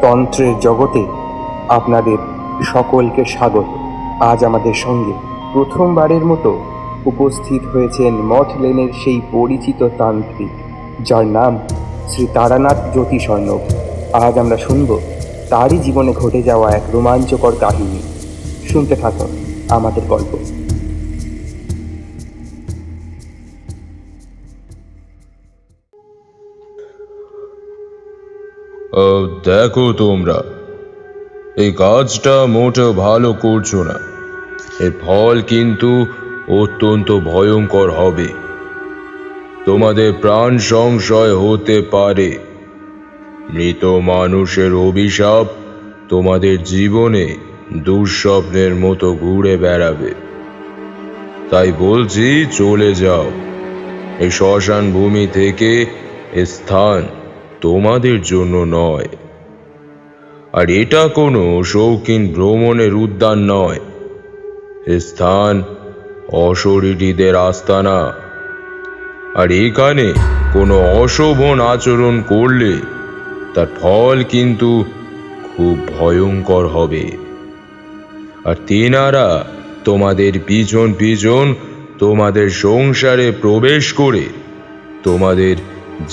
তন্ত্রের জগতে আপনাদের সকলকে স্বাগত। আজ আমাদের সঙ্গে প্রথমবারের মতো উপস্থিত হয়েছেন মঠ লেনের সেই পরিচিত তান্ত্রিক, যার নাম শ্রী তারানাথ জ্যোতিষ অর্ণব। আজ আমরা শুনব তারই জীবনে ঘটে যাওয়া এক রোমাঞ্চকর কাহিনী। শুনতে থাকুন আমাদের গল্প। দেখো, তোমরা এই কাজটা মোটেও ভালো করছো না। এর ফল কিন্তু অত্যন্ত ভয়ঙ্কর হবে। তোমাদের প্রাণ সংশয় হতে পারে। মৃত মানুষের অভিশাপ তোমাদের জীবনে দুঃস্বপ্নের মতো ঘুরে বেড়াবে। তাই বলছি, চলে যাও এই শ্মশান ভূমি থেকে। এ স্থান তোমাদের জন্য নয়। আর এটা কোনো শৌখিন ভ্রমণের উদ্যান নয়। এ স্থান অশরীরীদের আস্তানা। আর এখানে কোনো অশোভন আচরণ করলে তার ফল কিন্তু খুব ভয়ঙ্কর হবে। আর তেনারা তোমাদের পিছন পিছন তোমাদের সংসারে প্রবেশ করে তোমাদের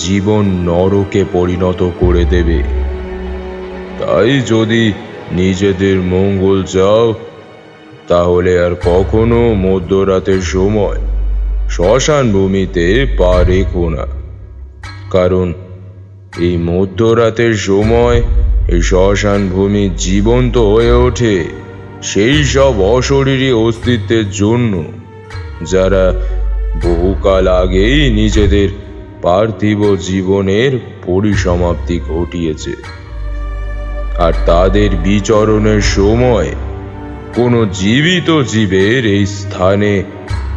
জীবন নরকে পরিণত করে দেবে। তাই যদি নিজেদের মঙ্গল চাও, তাহলে আর কখনো মধ্যরাতের সময় শ্মশান ভূমিতে পা রেখো না। কারণ এই মধ্যরাতের সময় এই শ্মশান ভূমি জীবন্ত হয়ে ওঠে সেই সব অশরীরী অস্তিত্বের জন্য, যারা বহুকাল আগেই নিজেদের পার্থিব জীবনের পরিসমাপ্তি ঘটিয়েছে। আর তাদের বিচরণের সময় কোনো জীবিত জীবের এই স্থানে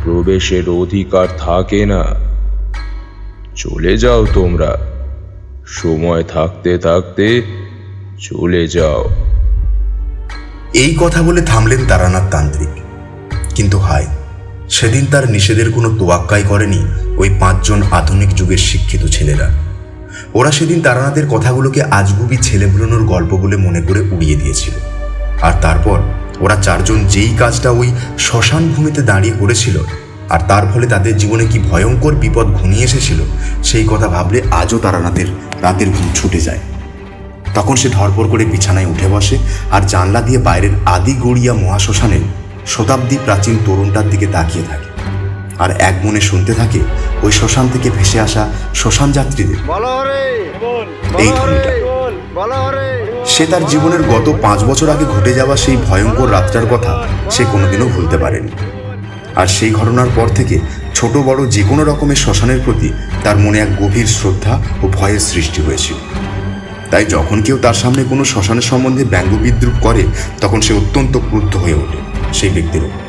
প্রবেশের অধিকার থাকে না। চলে যাও তোমরা, সময় থাকতে থাকতে চলে যাও। এই কথা বলে থামলেন তারানাথ তান্ত্রিক। কিন্তু হায়, সেদিন তার নিষেধের কোনো তোয়াক্কাই করেনি ওই 5 জন আধুনিক যুগের শিক্ষিত ছেলেরা। ওরা সেদিন তারানাথের কথাগুলোকে আজগুবি ছেলেপুরনোর গল্প বলে মনে করে উড়িয়ে দিয়েছিল। আর তারপর ওরা 4 জন যেই কাজটা ওই শ্মশান ভূমিতে দাঁড়িয়ে করেছিল, আর তার ফলে তাদের জীবনে কি ভয়ঙ্কর বিপদ ঘনিয়ে এসেছিল, সেই কথা ভাবলে আজও তারানাথের রাতের ঘুম ছুটে যায়। তখন সে ধরপড় করে বিছানায় উঠে বসে আর জানলা দিয়ে বাইরের আদি গড়িয়া মহাশ্মশানের শতাব্দী প্রাচীন তরুণটার দিকে তাকিয়ে থাকে। আর এক মনে শুনতে থাকে ওই শ্মশান থেকে ভেসে আসা শ্মশান যাত্রীদের এই ধ্বনিটা। সে তার জীবনের গত 5 বছর আগে ঘটে যাওয়া সেই ভয়ঙ্কর রাতটার কথা সে কোনোদিনও ভুলতে পারেনি। আর সেই ঘটনার পর থেকে ছোট বড় যে কোনো রকমের শ্মশানের প্রতি তার মনে এক গভীর শ্রদ্ধা ও ভয়ের সৃষ্টি হয়েছিল। তাই যখন কেউ তার সামনে কোনো শ্মশানের সম্বন্ধে ব্যঙ্গ বিদ্রুপ করে, তখন সে অত্যন্ত ক্রুদ্ধ হয়ে ওঠে সেই ব্যক্তির উপর।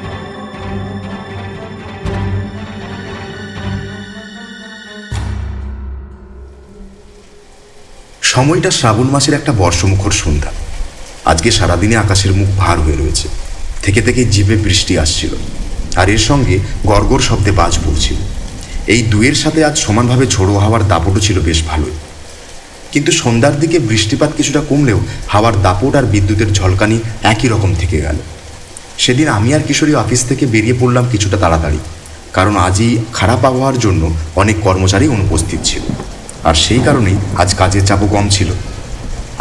সময়টা শ্রাবণ মাসের একটা বর্ষমুখর সন্ধ্যা। আজকে সারাদিনে আকাশের মুখ ভার হয়ে রয়েছে। থেকে থেকে জিভে বৃষ্টি আসছিল, আর এর সঙ্গে গড়গড় শব্দে বাজ পড়ছিল। এই দুয়ের সাথে আজ সমানভাবে ঝোড়ো হাওয়ার দাপটও ছিল বেশ ভালোই। কিন্তু সন্ধ্যার দিকে বৃষ্টিপাত কিছুটা কমলেও হাওয়ার দাপট আর বিদ্যুতের ঝলকানি একই রকম থেকে গেল। সেদিন আমি আর কিশোরী অফিস থেকে বেরিয়ে পড়লাম কিছুটা তাড়াতাড়ি, কারণ আজই খারাপ আবহাওয়ার জন্য অনেক কর্মচারী অনুপস্থিত ছিল। আর সেই কারণেই আজ কাজের চাপও কম ছিল।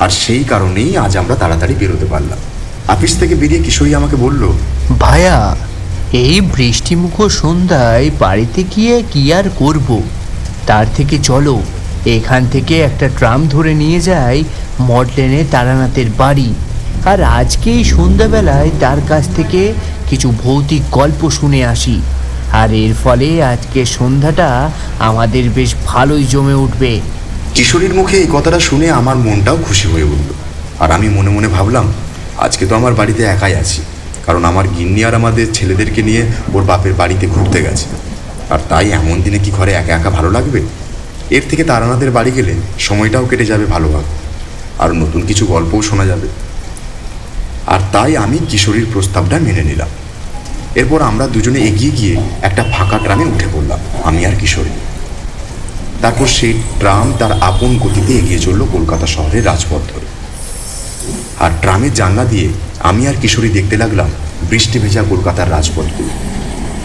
আর সেই কারণেই আজ আমরা তাড়াতাড়ি বেরোতে পারলাম। অফিস থেকে বেরিয়ে কিশোরী আমাকে বলল, ভাইয়া, এই বৃষ্টিমুখর সন্ধ্যায় বাড়িতে গিয়ে কি আর করব, তার থেকে চলো এখান থেকে একটা ট্রাম ধরে নিয়ে যাই মঠ লেনে তারানাথের বাড়ি। আর আজকেই সন্ধ্যাবেলায় তার কাছ থেকে কিছু ভৌতিক গল্প শুনে আসি। আর এর ফলে আজকে সন্ধ্যাটা আমাদের বেশ ভালোই জমে উঠবে। কিশোরীর মুখে এই কথাটা শুনে আমার মনটাও খুশি হয়ে উঠল। আর আমি মনে মনে ভাবলাম, আজকে তো আমার বাড়িতে একাই আছি, কারণ আমার গিন্নি আর আমাদের ছেলেদেরকে নিয়ে ওর বাপের বাড়িতে ঘুরতে গেছে। আর তাই এমন দিনে কি ঘরে একা একা ভালো লাগবে? এর থেকে তারানাথের বাড়ি গেলে সময়টাও কেটে যাবে ভালোভাবে, আর নতুন কিছু গল্পও শোনা যাবে। আর তাই আমি কিশোরীর প্রস্তাবটা মেনে নিলাম। এরপর আমরা দুজনে এগিয়ে গিয়ে একটা ফাঁকা ট্রামে উঠে পড়লাম, আমি আর কিশোরী। তারপর সেই ট্রাম তার আপন গতিতে এগিয়ে চলল কলকাতা শহরের রাজপথ ধরে। আর ট্রামের জানলা দিয়ে আমি আর কিশোরী দেখতে লাগলাম বৃষ্টি ভেজা কলকাতার রাজপথগুলো।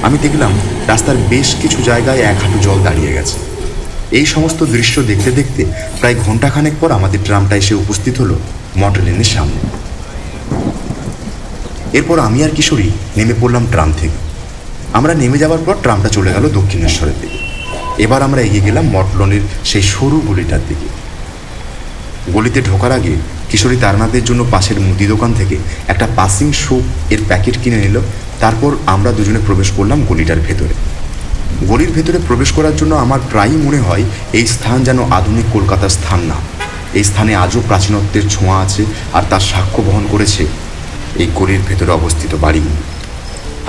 আমি দেখলাম রাস্তার বেশ কিছু জায়গায় 1 হাঁটু জল দাঁড়িয়ে গেছে। এই সমস্ত দৃশ্য দেখতে দেখতে প্রায় ঘন্টাখানেক পর আমাদের ট্রামটা এসে উপস্থিত হলো মডেল লেনের সামনে। এরপর আমি আর কিশোরী নেমে পড়লাম ট্রাম থেকে। আমরা নেমে যাওয়ার পর ট্রামটা চলে গেল দক্ষিণেশ্বরের দিকে। এবার আমরা এগিয়ে গেলাম মটলনের সেই সরু গলিটার দিকে। গলিতে ঢোকার আগে কিশোরী তারনাথের জন্য পাশের মুদি দোকান থেকে একটা পাসিং সোপ এর প্যাকেট কিনে নিল। তারপর আমরা দুজনে প্রবেশ করলাম গলিটার ভেতরে। গলির ভেতরে প্রবেশ করার জন্য আমার প্রায়ই মনে হয় এই স্থান যেন আধুনিক কলকাতার স্থান না। এই স্থানে আজও প্রাচীনত্বের ছোঁয়া আছে, আর তার সাক্ষ্য বহন করেছে এই গলির ভেতরে অবস্থিত বাড়িগুলো।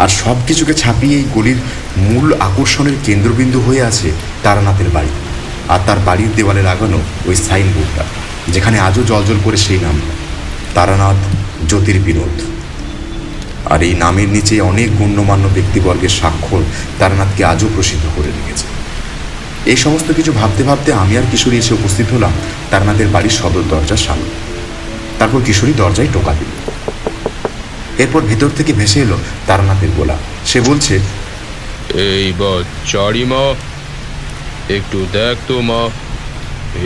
আর সব কিছুকে ছাপিয়ে এই গলির মূল আকর্ষণের কেন্দ্রবিন্দু হয়ে আছে তারানাথের বাড়ি, আর তার বাড়ির দেওয়ালে লাগানো ওই সাইনবোর্ডটা, যেখানে আজও জলজল করে সেই নামটা, তারানাথ জ্যোতির্বিনোদ। আর এই নামের নিচে অনেক গণ্যমান্য ব্যক্তিবর্গের স্বাক্ষর তারানাথকে আজও প্রসিদ্ধ করে রেখেছে। এই সমস্ত কিছু ভাবতে ভাবতে আমি আর কিশোরী এসে উপস্থিত হলাম তারানাথের বাড়ির সদর দরজার সামনে। তারপর কিশোরী দরজায় টোকা দিল। এরপর ভেতর থেকে ভেসে এলো তারানাথের গলা। সে বলছে, এইবার চারি মা, একটু দেখ তো মা,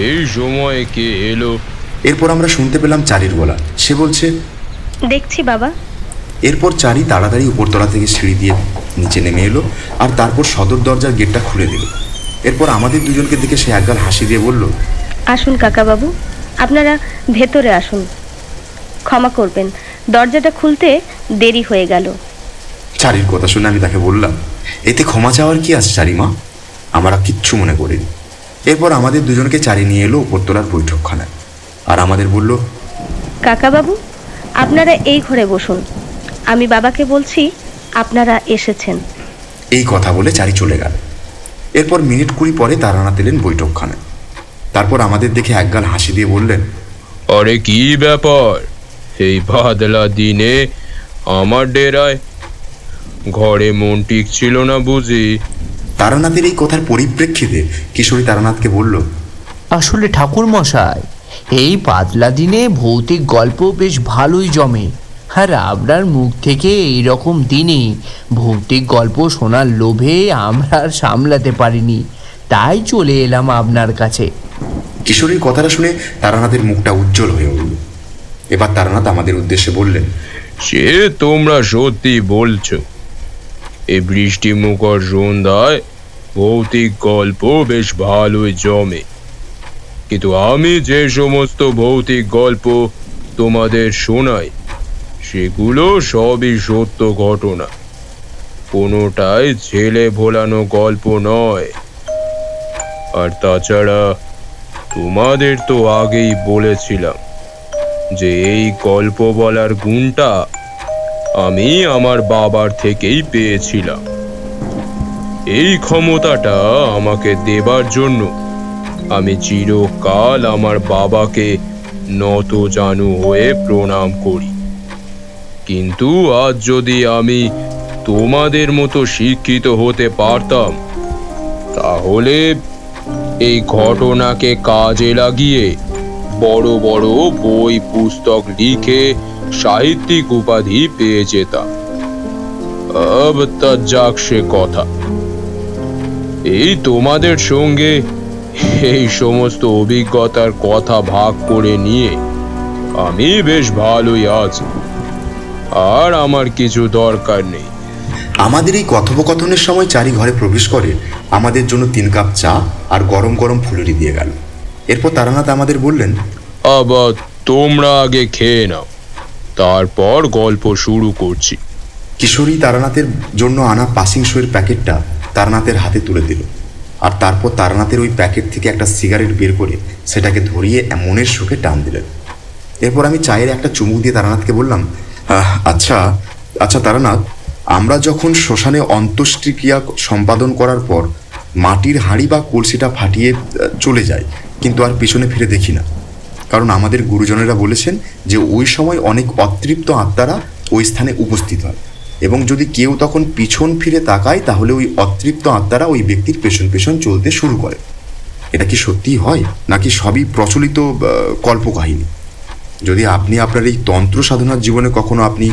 এই সময় কে এলো? এরপর আমরা শুনতে পেলাম চারির গলা। সে বলছে, দেখছি বাবা। এরপর চারি তাড়াতাড়ি উপরতলা থেকে সিঁড়ি দিয়ে নিচে নেমে এলো, আর তারপর সদর দরজার গেটটা খুলে দিল। এরপর আমাদের দুজনকে দেখে সে একগাল হাসি দিয়ে বলল, আসুন কাকাবাবু, আপনারা ভেতরে আসুন। ক্ষমা করবেন, দরজাটা খুলতে দেরি হয়ে গেল। চারির কথা শুনে আমি তাকে বললাম, এতে ক্ষমা চাওয়ার কি আছে চারিমা? আমরা কিচ্ছু মনে করিনি। এরপর আমাদের দুজনকে চারি নিয়ে এলো উপরতলার বৈঠকখানায়, আর আমাদের বলল, কাকাবাবু, আপনারা এই ঘরে বসুন। আমি বাবাকে বলছি আপনারা এসেছেন। এই কথা বলে চারি চলে গেল। এরপর মিনিট 20 পরে তারানাথ এলেন বৈঠকখানায়। তারপর আমাদের দেখে একগাল হাসি দিয়ে বললেন, আরে কি ব্যাপার, এই বাদলা দিনে আমার ডেরায়? ঘরে মন টিকছিল না বুঝি? তারানাথের এই কথার পরিপ্রেক্ষিতে কিশোরী তারানাথকে বলল, আসলে ঠাকুর মশাই, এই পাতলা দিনে ভৌতিক গল্প বেশ ভালোই জমে। আর আপনার মুখ থেকে এইরকম দিনে ভৌতিক গল্প শোনার লোভে আমরা আর সামলাতে পারিনি, তাই চলে এলাম আপনার কাছে। কিশোরীর কথাটা শুনে তারানাথের মুখটা উজ্জ্বল হয়ে উঠল। এবার তারানাথ আমাদের উদ্দেশ্যে বললেন, সে তোমরা সত্যি বলছো, এই বৃষ্টি মুখর সন্ধ্যায় ভৌতিক গল্প বেশ ভালোই জমে। কিন্তু আমি যে সমস্ত ভৌতিক গল্প তোমাদের শোনাই সেগুলো সবই সত্য ঘটনা, কোনোটাই ছেলে ভোলানো গল্প নয়। আর তাছাড়া তোমাদের তো আগেই বলেছিলাম যে এই গল্প বলার গুণটা আমি আমার বাবার থেকেই পেয়েছিলাম। এই ক্ষমতাটা আমাকে দেবার জন্য আমি চিরকাল আমার বাবাকে নত জানু হয়ে প্রণাম করি। কিন্তু আজ যদি আমি তোমাদের মতো শিক্ষিত হতে পারতাম, তাহলে এই ঘটনাকে কাজে লাগিয়ে বড় বড় বই পুস্তক লিখে সাহিত্যিক উপাধি পেয়ে যেতাম। আব তা যাক সে কথা। এই তোমাদের সঙ্গে এই সমস্ত অভিজ্ঞতার কথা ভাগ করে নিয়ে আমি বেশ ভালোই আছি, আর আমার কিছু দরকার নেই। আমাদের এই কথোপকথনের সময় চারি ঘরে প্রবেশ করে আমাদের জন্য 3 কাপ চা আর গরম গরম ফুলুরি দিয়ে গেল। এরপর তারানাথ আমাদের বললেন, আবার তোমরা আগে খেয়ে নাও, তারপর গল্প শুরু করছি। কিশোরী তারানাথের জন্য আনা পাসিং শোয়ের প্যাকেটটা তারানাথের হাতে তুলে দিল, আর তারপর তারানাথের ওই প্যাকেট থেকে একটা সিগারেট বের করে সেটাকে ধরিয়ে মনের সুখে টান দিলেন। এরপর আমি চায়ের একটা চুমুক দিয়ে তারানাথকে বললাম, আচ্ছা আচ্ছা তারানাথ, আমরা যখন শ্মশানে অন্ত্যেষ্টিক্রিয়া সম্পাদন করার পর মাটির হাঁড়ি বা কলসিটা ফাটিয়ে চলে যায়, কিন্তু আর পিছনে ফিরে দেখি না, কারণ আমাদের গুরুজনেরা বলেছেন যে ওই সময় অনেক অতৃপ্ত আত্মারা ওই স্থানে উপস্থিত হয়, এবং যদি কেউ তখন পিছন ফিরে তাকায় তাহলে ওই অতৃপ্ত আত্মারা ওই ব্যক্তির পেছন পেছন চলতে শুরু করে। এটা কি সত্যিই হয় নাকি সবই প্রচলিত কল্পকাহিনী? যদি আপনি আপনার এই তন্ত্র সাধনার জীবনে কখনো আপনি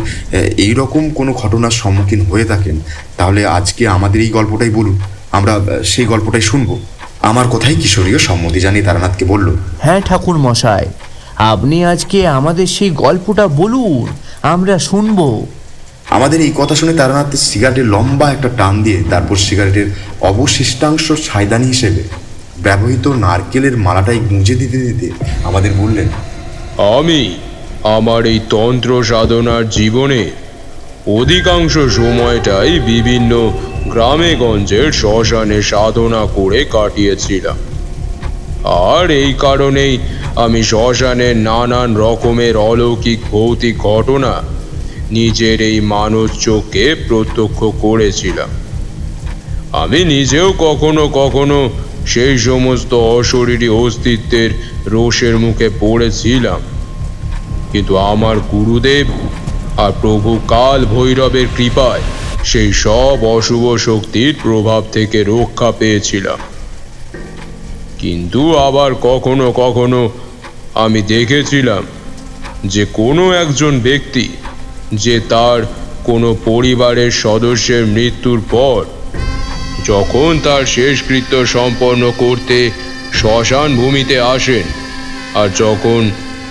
এই রকম কোনো ঘটনার সম্মুখীন হয়ে থাকেন, তাহলে আজকে আমাদের এই গল্পটাই বলুন, আমরা সেই গল্পটাই শুনবো। আমার কথাই কিশোরীয় সম্মতি জানিয়ে তারানাথকে বলল, হ্যাঁ ঠাকুর মশাই, আপনি আজকে আমাদের সেই গল্পটা বলুন, আমরা শুনবো। আমাদের এই কথা শুনে তারানাথ সিগারেটের লম্বা একটা টান দিয়ে তারপর সিগারেটের অবশিষ্টাংশ ছাইদানি হিসেবে ব্যবহৃত নারকেলের মালাটাই গুঁজে দিতে দিতে আমাদের বললেন, আমি আমার এই তন্ত্র সাধনার জীবনে অধিকাংশ সময়টাই বিভিন্ন গ্রামে গঞ্জের শ্মশানে সাধনা করে কাটিয়েছিলাম। আর এই কারণেই আমি শ্মশানের নানান রকমের অলৌকিক ভৌতিক ঘটনা নিজের এই মানব চোখে প্রত্যক্ষ করেছিলাম। আমি নিজেও কখনো কখনো সেই সমস্ত অশরীরী অস্তিত্বের রোষের মুখে পড়েছিলাম, কিন্তু আমার গুরুদেব আর প্রভু কাল ভৈরবের কৃপায় সেই সব অশুভ শক্তির প্রভাব থেকে রক্ষা পেয়েছিলাম। কিন্তু আবার কখনো কখনো আমি দেখেছিলাম যে কোনো একজন ব্যক্তি যে তার কোনো পরিবারের সদস্যের মৃত্যুর পর যখন তার শেষকৃত্য সম্পন্ন করতে শ্মশান ভূমিতে আসেন, আর যখন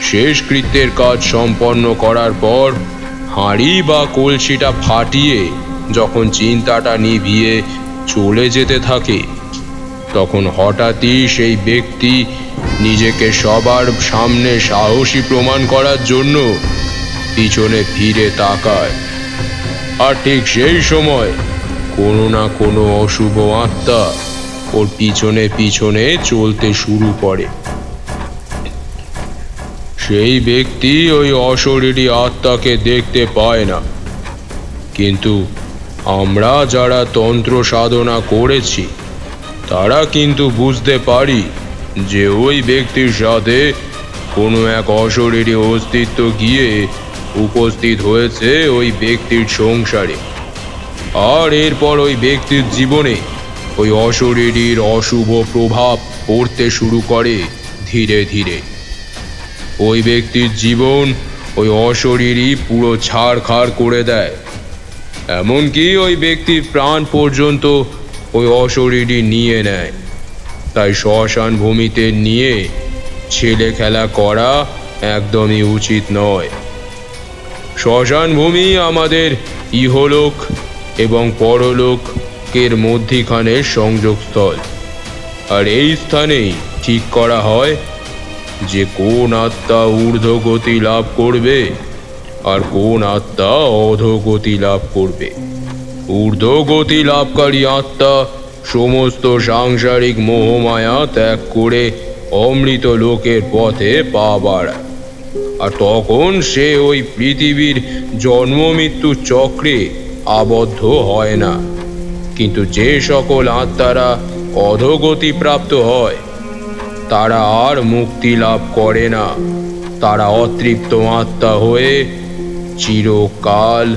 শেষকৃত্যের কাজ সম্পন্ন করার পর হাঁড়ি বা কলসিটা ফাটিয়ে যখন চিন্তাটা নিভিয়ে চলে যেতে থাকে, তখন হঠাৎই সেই ব্যক্তি নিজেকে সবার সামনে সাহসী প্রমাণ করার জন্য পিছনে ফিরে তাকায়। আর ঠিক সেই সময় কোনো না কোনো অশুভ আত্মা ওর পিছনে পিছনে চলতে শুরু করে। সেই ব্যক্তি ওই অশরীরী আত্মাকে দেখতে পায় না, কিন্তু আমরা যারা তন্ত্র সাধনা করেছি তারা কিন্তু বুঝতে পারি যে ওই ব্যক্তির সাথে কোনো এক অশরীরী অস্তিত্ব গিয়ে উপস্থিত হয়েছে ওই ব্যক্তির সংসারে। আর এরপর ওই ব্যক্তির জীবনে ওই অশরীরীর অশুভ প্রভাব পড়তে শুরু করে ধীরে ধীরে। ওই ব্যক্তির জীবন ওই অশরীরী পুরো ছাড়খাড় করে দেয়, এমনকি ওই ব্যক্তির প্রাণ পর্যন্ত ওই অশরীরী নিয়ে নেয়। তাই শ্মশান ভূমিতে নিয়ে ছেলে খেলা করা একদমই উচিত নয়। শ্মশান ভূমি আমাদের ইহলোক এবং পরলোকের মধ্যিখানের সংযোগস্থল, আর এই স্থানেই ঠিক করা হয় যে কোন আত্মা ঊর্ধ্বগতি লাভ করবে আর কোন আত্মা অধোগতি লাভ করবে। ঊর্ধ্বগতি লাভকারী আত্মা সমস্ত সাংসারিক মোহমায়া ত্যাগ করে অমৃত লোকের পথে পা বাড়ায়, আর তখন সে ওই পৃথিবীর জন্ম মৃত্যু চক্রে আবদ্ধ হয় না। কিন্তু যে সকল আত্মারা অধোগতি প্রাপ্ত হয় তারা আর মুক্তি লাভ করে না, তারা অতৃপ্ত আত্মা হয়ে চিরকাল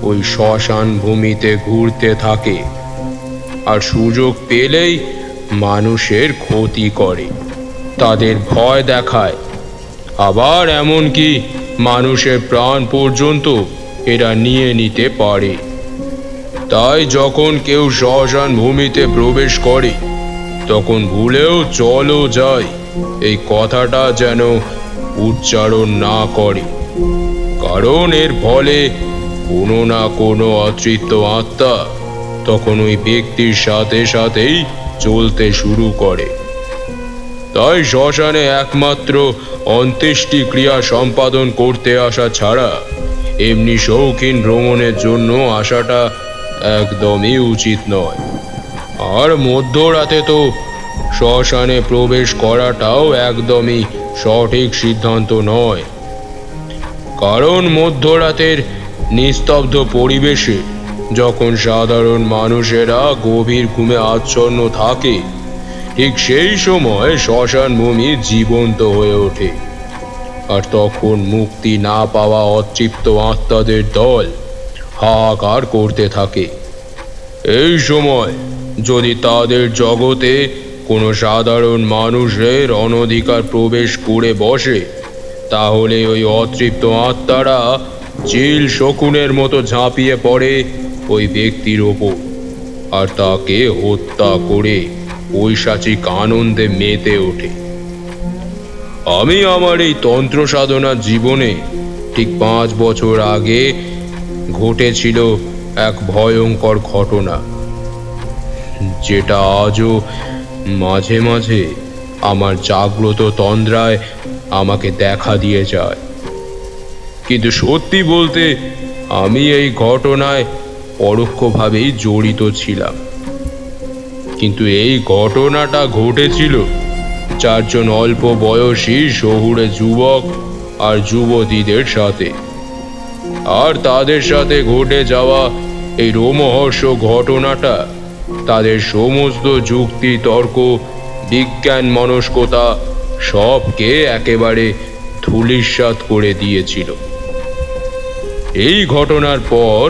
ওই শ্মশান ভূমিতে ঘুরতে থাকে, আর সুযোগ পেলেই মানুষের ক্ষতি করে, তাদের ভয় দেখায়, আবার এমনকি মানুষের প্রাণ পর্যন্ত এরা নিয়ে নিতে পারে। তাই যখন কেউ শ্মশান ভূমিতে প্রবেশ করে তখন ভুলেও চলো যাই এই কথাটা যেন উচ্চারণ না করে, কারণ এর ফলে কোনো না কোনো অতৃপ্ত আত্মা তখন ওই ব্যক্তির সাথে সাথেই চলতে শুরু করে। তাই শ্মশানে একমাত্র অন্ত্যেষ্টি ক্রিয়া সম্পাদন করতে আসা ছাড়া এমনি শৌখিন ভ্রমণের জন্য আসাটা একদমই উচিত নয়। আর মধ্যরাতে তো শ্মশানে প্রবেশ করাটাও একদমই সঠিক সিদ্ধান্ত নয়, কারণ মধ্যরাতের নিস্তব্ধ পরিবেশে যখন সাধারণ মানুষেরা গভীর ঘুমে আচ্ছন্ন থাকে, ঠিক সেই সময় শ্মশান ভূমি জীবন্ত হয়ে ওঠে, আর তখন মুক্তি না পাওয়া অতৃপ্ত আত্মাদের দল হাহাকার করতে থাকে। এই সময় যদি তাদের জগতে কোনো সাধারণ মানুষের অনধিকার প্রবেশ করে বসে, তাহলে ওই অতৃপ্ত আত্মারা চিল শকুনের মতো ঝাঁপিয়ে পড়ে ওই ব্যক্তির ওপর আর তাকে হত্যা করে পৈশাচিক আনন্দে মেতে ওঠে। আমি আমার এই তন্ত্র সাধনার জীবনে ঠিক 5 বছর আগে ঘটেছিল এক ভয়ঙ্কর ঘটনা, যেটা আজও মাঝে মাঝে আমার জাগ্রত তন্দ্রায় আমাকে দেখা দিয়ে যায়। কিন্তু সত্যি বলতে আমি এই ঘটনায় পরোক্ষভাবেই জড়িত ছিলাম। কিন্তু এই ঘটনাটা ঘটেছিল 4 জন অল্প বয়সী শহুরে যুবক আর যুবতীদের সাথে। আর তাদের সাথে ঘটে যাওয়া এই রোমহর্ষ ঘটনাটা তাদের সমস্ত যুক্তি তর্ক বিজ্ঞান মনস্কতা সবকে একেবারে ধূলিসাৎ করে দিয়েছিল। এই ঘটনার পর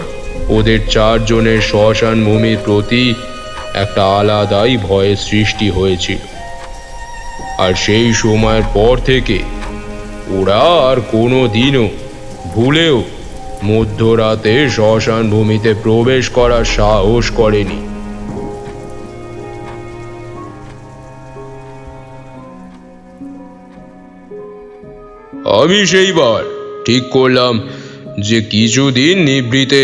ওদের 4 জনের শ্মশান ভূমির প্রতি একটা আলাদাই ভয়ের সৃষ্টি হয়েছিল। আর সেই সময়ের পর থেকে ওরা আর কোনো দিনও ভুলেও মধ্যরাতে শ্মশান ভূমিতে প্রবেশ করার সাহস করেনি। আমি সেইবার ঠিক করলাম যে কিছুদিন নিভৃতে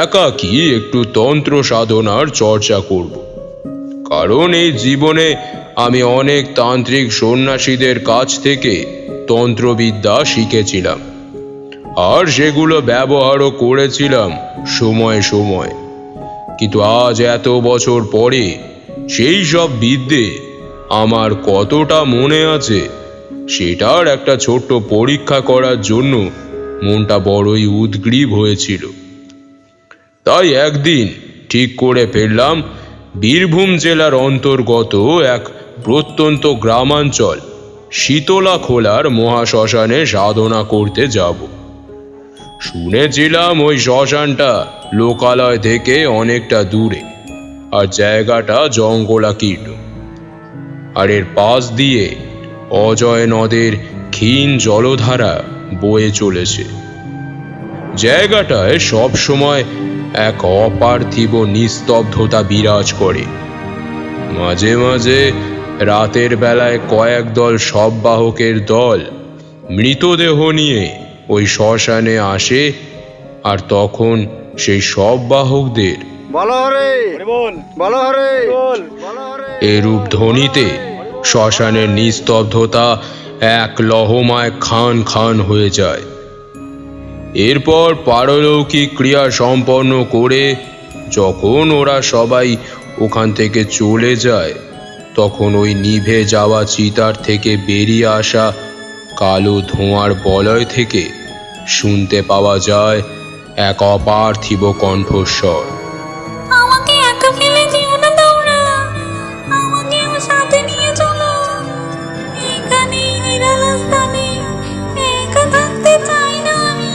একাকী একটু তন্ত্র সাধনার চর্চা করব। কারণ এই জীবনে আমি অনেক তান্ত্রিক সন্ন্যাসীদের কাছ থেকে তন্ত্রবিদ্যা শিখেছিলাম আর সেগুলো ব্যবহারও করেছিলাম সময় সময়। কিন্তু আজ এত বছর পরে সেই সব বিদ্যে আমার কতটা মনে আছে সেটার একটা ছোট্ট পরীক্ষা করার জন্য মনটা বড়ই উদগ্রীব হয়েছিল। তাই একদিন ঠিক করে ফেললাম বীরভূম জেলার অন্তর্গত এক প্রত্যন্ত গ্রামাঞ্চল শীতলাখোলার মহাশ্মশানে সাধনা করতে যাব। শুনেছিলাম ওই শ্মশানটা লোকালয় থেকে অনেকটা দূরে আর জায়গাটা জঙ্গলাকীর্ণ, আর এর পাশ দিয়ে অজয় নদের ক্ষীণ জলধারা বয়ে চলেছে। জায়গাটায় সব সময় এক অপার্থিব নিস্তব্ধতা বিরাজ করে। মাঝে মাঝে রাতের বেলায় কয়েক দল শববাহকের দল মৃতদেহ নিয়ে ওই শ্মশানে আসে, আর তখন সেই শববাহকদের এরূপ ধ্বনিতে শ্মশানের নিস্তব্ধতা এক লহমায় খান খান হয়ে যায়। এরপর পারলৌকিক ক্রিয়া সম্পন্ন করে যখন ওরা সবাই ওখান থেকে চলে যায়, তখন ওই নিভে যাওয়া চিতার থেকে বেরিয়ে আসা কালো ধোঁয়ার বলয় থেকে শুনতে পাওয়া যায় এক অপার্থিব কণ্ঠস্বর। আমাকে একা ফেলে যেও না তোমরা, আমাকেও সাথে নিয়ে চলো। এখানে নিরালা স্থানে একা থাকতে চাই না আমি।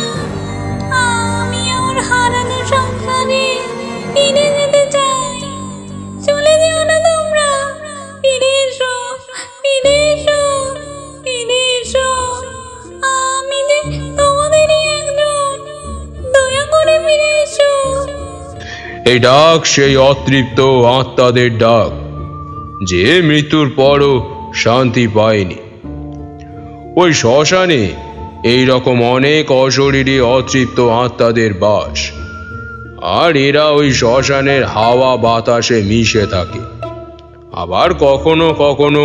আমি আমার হারানো সংসারে ফিরে যেতে চাই। চলে যেও না তোমরা, ফিরে এসো, ফিরে এসো, ফিরে এসো। আমি যে তোমাদেরই একজন, দয়া করে ফিরে এসো। এই ডাক সেই অতৃপ্ত আত্মাদের ডাক, যে মৃত্যুর পরও শান্তি পায়নি। ওই শ্মশানে এই রকম অনেক অশরীরী অতৃপ্ত আত্মাদের বাস, আর এরা ওই শ্মশানের হাওয়া বাতাসে মিশে থাকে। আবার কখনো কখনো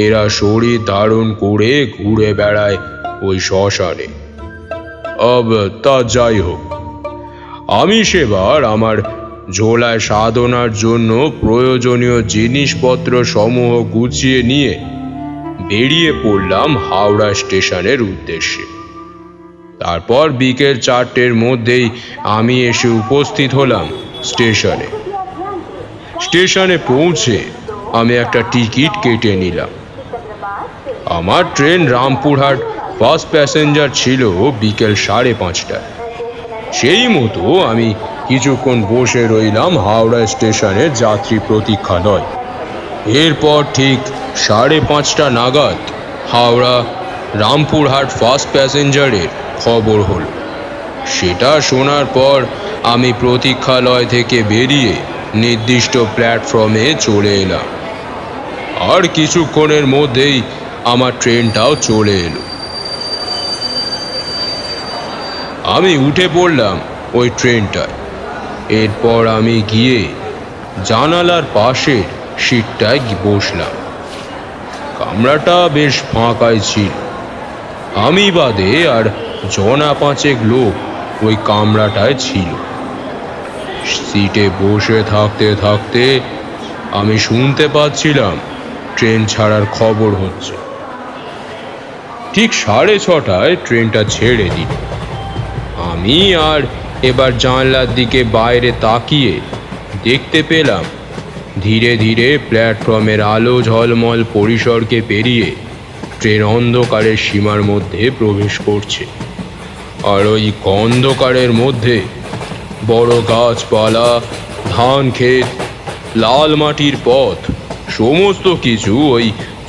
এরা শরীর ধারণ করে ঘুরে বেড়ায় ওই শ্মশানে। তা যাই হোক, আমি সেবার আমার ঝোলায় সাধনার জন্য প্রয়োজনীয় জিনিসপত্র সমূহ গুছিয়ে নিয়ে বেরিয়ে পড়লাম হাওড়া স্টেশনের উদ্দেশ্যে। তারপর বিকেল 4টের মধ্যেই আমি এসে উপস্থিত হলাম স্টেশনে। স্টেশনে পৌঁছে আমি একটা টিকিট কেটে নিলাম। আমার ট্রেন রামপুরহাট ফার্স্ট প্যাসেঞ্জার ছিল বিকেল 5:30টায়। সেই মতো আমি কিছুক্ষণ বসে রইলাম হাওড়া স্টেশনের যাত্রী প্রতীক্ষালয়। এরপর ঠিক 5:30 নাগাদ হাওড়া রামপুরহাট ফার্স্ট প্যাসেঞ্জারের খবর হলো। সেটা শোনার পর আমি প্রতীক্ষালয় থেকে বেরিয়ে নির্দিষ্ট প্ল্যাটফর্মে চলে এলাম। আর কিছুক্ষণের মধ্যেই আমার ট্রেনটাও চলে এলো। আমি উঠে পড়লাম ওই ট্রেনটায়। এরপর আমি গিয়ে জানালার পাশের সিটটায় বসলাম। কামরাটা বেশ ফাঁকাই ছিল। আমি বাদে আর জনা পাঁচেক লোক ওই কামরাটায় ছিল। সিটে বসে থাকতে থাকতে আমি শুনতে পাচ্ছিলাম ট্রেন ছাড়ার খবর হচ্ছে। ঠিক 6:30টায় ট্রেনটা ছেড়ে দিল। আমি আর এবার জানলার দিকে বাইরে তাকিয়ে দেখতে পেলাম ধীরে ধীরে প্ল্যাটফর্মের আলো ঝলমল পরিসরকে পেরিয়ে ট্রেন অন্ধকারের সীমার মধ্যে প্রবেশ করছে। আর ওই অন্ধকারের মধ্যে বড় গাছপালা, ধান ক্ষেত, লাল মাটির পথ সমস্ত কিছু ওই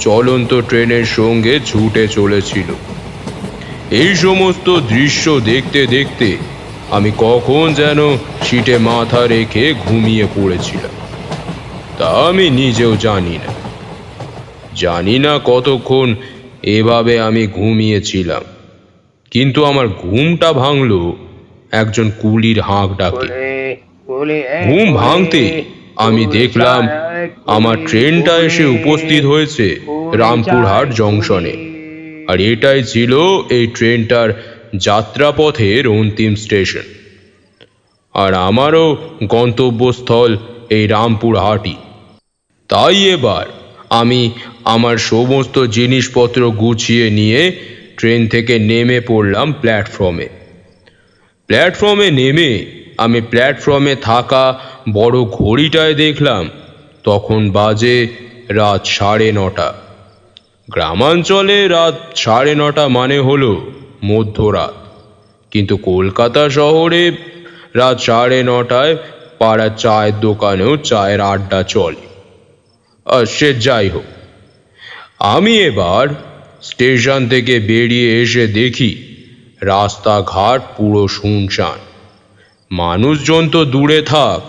চলন্ত ট্রেনের সঙ্গে ছুটে চলেছিল। এই সমস্ত দৃশ্য দেখতে দেখতে আমি কখন যেন সিটে মাথা রেখে ঘুমিয়ে পড়েছিলাম, তা আমি নিজেও জানি না কতক্ষণ এভাবে আমি ঘুমিয়েছিলাম। কিন্তু আমার ঘুমটা ভাঙলো একজন কুলির হাঁক ডাকে। ঘুম ভাঙতে আমি দেখলাম আমার ট্রেনটা এসে উপস্থিত হয়েছে রামপুরহাট জংশনে। আর এটাই ছিল এই ট্রেনটার যাত্রাপথের অন্তিম স্টেশন। আর আমারও গন্তব্যস্থল এই রামপুরহাটই। তাই এবার আমি আমার সমস্ত জিনিসপত্র গুছিয়ে নিয়ে ট্রেন থেকে নেমে পড়লাম প্ল্যাটফর্মে নেমে আমি প্ল্যাটফর্মে থাকা বড় ঘড়িটায় দেখলাম তখন বাজে রাত 9:30। গ্রামাঞ্চলে রাত 9:30 মানে হলো মধ্যরাত, কিন্তু কলকাতা শহরে রাত 9:30টায় পাড়ার চায়ের দোকানেও চায়ের আড্ডা চলে। সে যাই হোক, আমি এবার স্টেশন থেকে বেরিয়ে এসে দেখি রাস্তাঘাট পুরো শুনশান। মানুষজন তো দূরে থাক,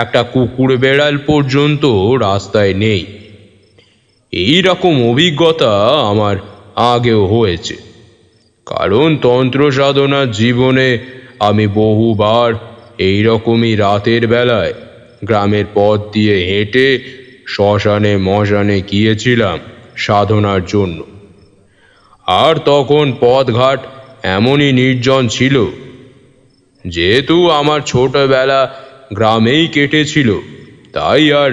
একটা কুকুর বেড়াল পর্যন্ত রাস্তায় নেই। এই রকম অভিজ্ঞতা আমার আগেও হয়েছে, কারণ তন্ত্র সাধনার জীবনে আমি বহুবার এই রকমই রাতের বেলায় গ্রামের পথ দিয়ে হেঁটে শ্মশানে মশানে গিয়েছিলাম সাধনার জন্য। আর তখন পথঘাট এমনই নির্জন ছিল। যেহেতু আমার ছোটবেলা গ্রামেই কেটেছিল, তাই আর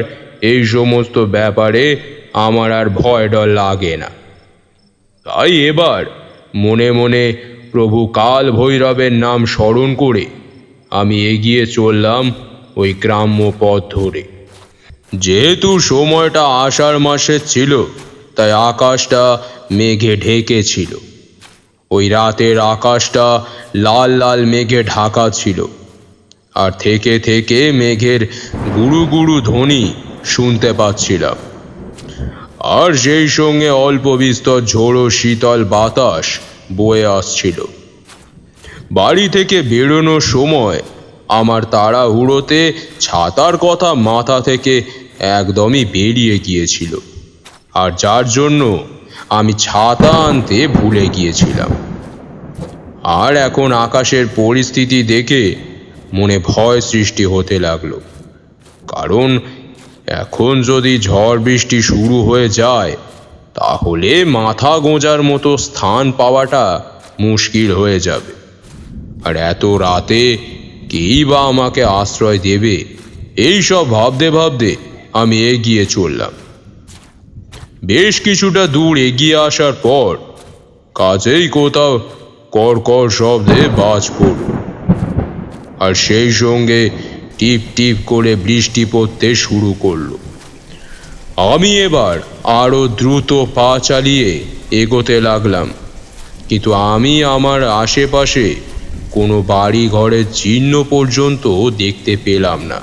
এই সমস্ত ব্যাপারে আমার আর ভয় ডর লাগে না। তাই এবার মনে মনে প্রভু কাল ভৈরবের নাম স্মরণ করে আমি এগিয়ে চললাম ওই গ্রাম্য পথ ধরে। যেহেতু সময়টা আষাঢ় মাসের ছিল, তাই আকাশটা মেঘে ঢেকে ছিল। ওই রাতের আকাশটা লাল লাল মেঘে ঢাকা ছিল। আর থেকে থেকে মেঘের গুরু গুরু ধ্বনি শুনতে পাচ্ছিলাম। আর সেই সঙ্গে অল্প বিস্তর ঝোড়ো শীতল বাতাস বয়ে আসছিল। বাড়ি থেকে বেরোনোর সময় আমার তাড়াহুড়োতে ছাতার কথা মাথা থেকে একদমই বেরিয়ে গিয়েছিল, আর যার জন্য আমি ছাতা আনতে ভুলে গিয়েছিলাম। আর এখন আকাশের পরিস্থিতি দেখে মনে ভয় সৃষ্টি হতে লাগলো, কারণ এখন যদি ঝড় বৃষ্টি শুরু হয়ে যায় তাহলে মাথা গোঁজার মতো স্থান পাওয়াটা মুশকিল হয়ে যাবে। আর এত রাতে কেই বা আমাকে আশ্রয় দেবে, এই সব ভাবতে ভাবতে আমি এগিয়ে চললাম। বেশ কিছুটা দূর এগিয়ে আসার পর কাছেই কোথাও কড়কড় শব্দে বাজ পড়ল, আর সেই সঙ্গে টিপ টিপ করে বৃষ্টি পড়তে শুরু করলো। আমি এবার আরো দ্রুত পা চালিয়ে এগোতে লাগলাম, কিন্তু আমি আমার আশেপাশে কোনো বাড়ি ঘরের চিহ্ন পর্যন্ত দেখতে পেলাম না।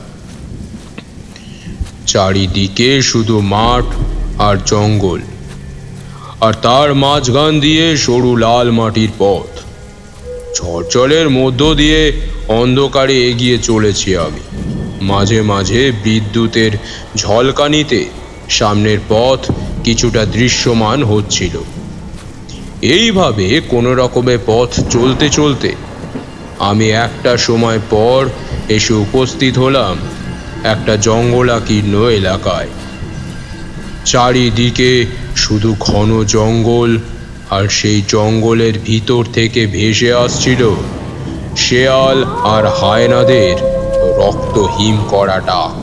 চারিদিকে শুধু মাঠ আর জঙ্গল। আর তার মাঝখান দিয়ে সরু লাল মাটির পথ। ঝড়জলের মধ্য দিয়ে অন্ধকারে এগিয়ে চলেছি আমি। মাঝে মাঝে বিদ্যুতের ঝলকানিতে সামনের পথ কিছুটা দৃশ্যমান হচ্ছিল। এইভাবে কোনো রকমে পথ চলতে চলতে আমি একটা সময় পর এসে উপস্থিত হলাম একটা জঙ্গলাকীর্ণ এলাকায়। চারিদিকে শুধু ঘন জঙ্গল, আর সেই জঙ্গলের ভিতর থেকে ভেসে আসছিল শেয়াল আর হায়নাদের রক্ত হিম করা ডাক।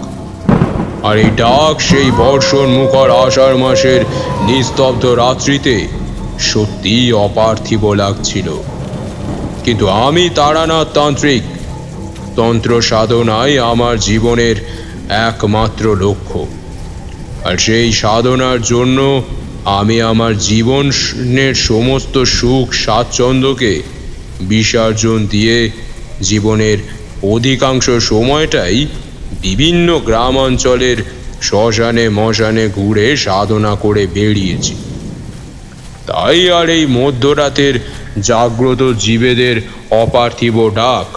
আর এই ডাক সেই বর্ষণ মুখর আষাঢ় মাসের নিস্তব্ধ রাত্রিতে সত্যিই অপার্থিব লাগছিল। কিন্তু আমি তারানাথ তান্ত্রিক, তন্ত্র সাধনাই আমার জীবনের একমাত্র লক্ষ্য। আর সেই সাধনার জন্য আমি আমার জীবনের সমস্ত সুখ স্বাচ্ছন্দ্যকে বিসর্জন দিয়ে জীবনের অধিকাংশ সময়টাই বিভিন্ন গ্রামাঞ্চলের শ্মশানে মশানে ঘুরে সাধনা করে বেরিয়েছি। তাই আর এই মধ্যরাতের জাগ্রত জীবেদের অপার্থিব ডাক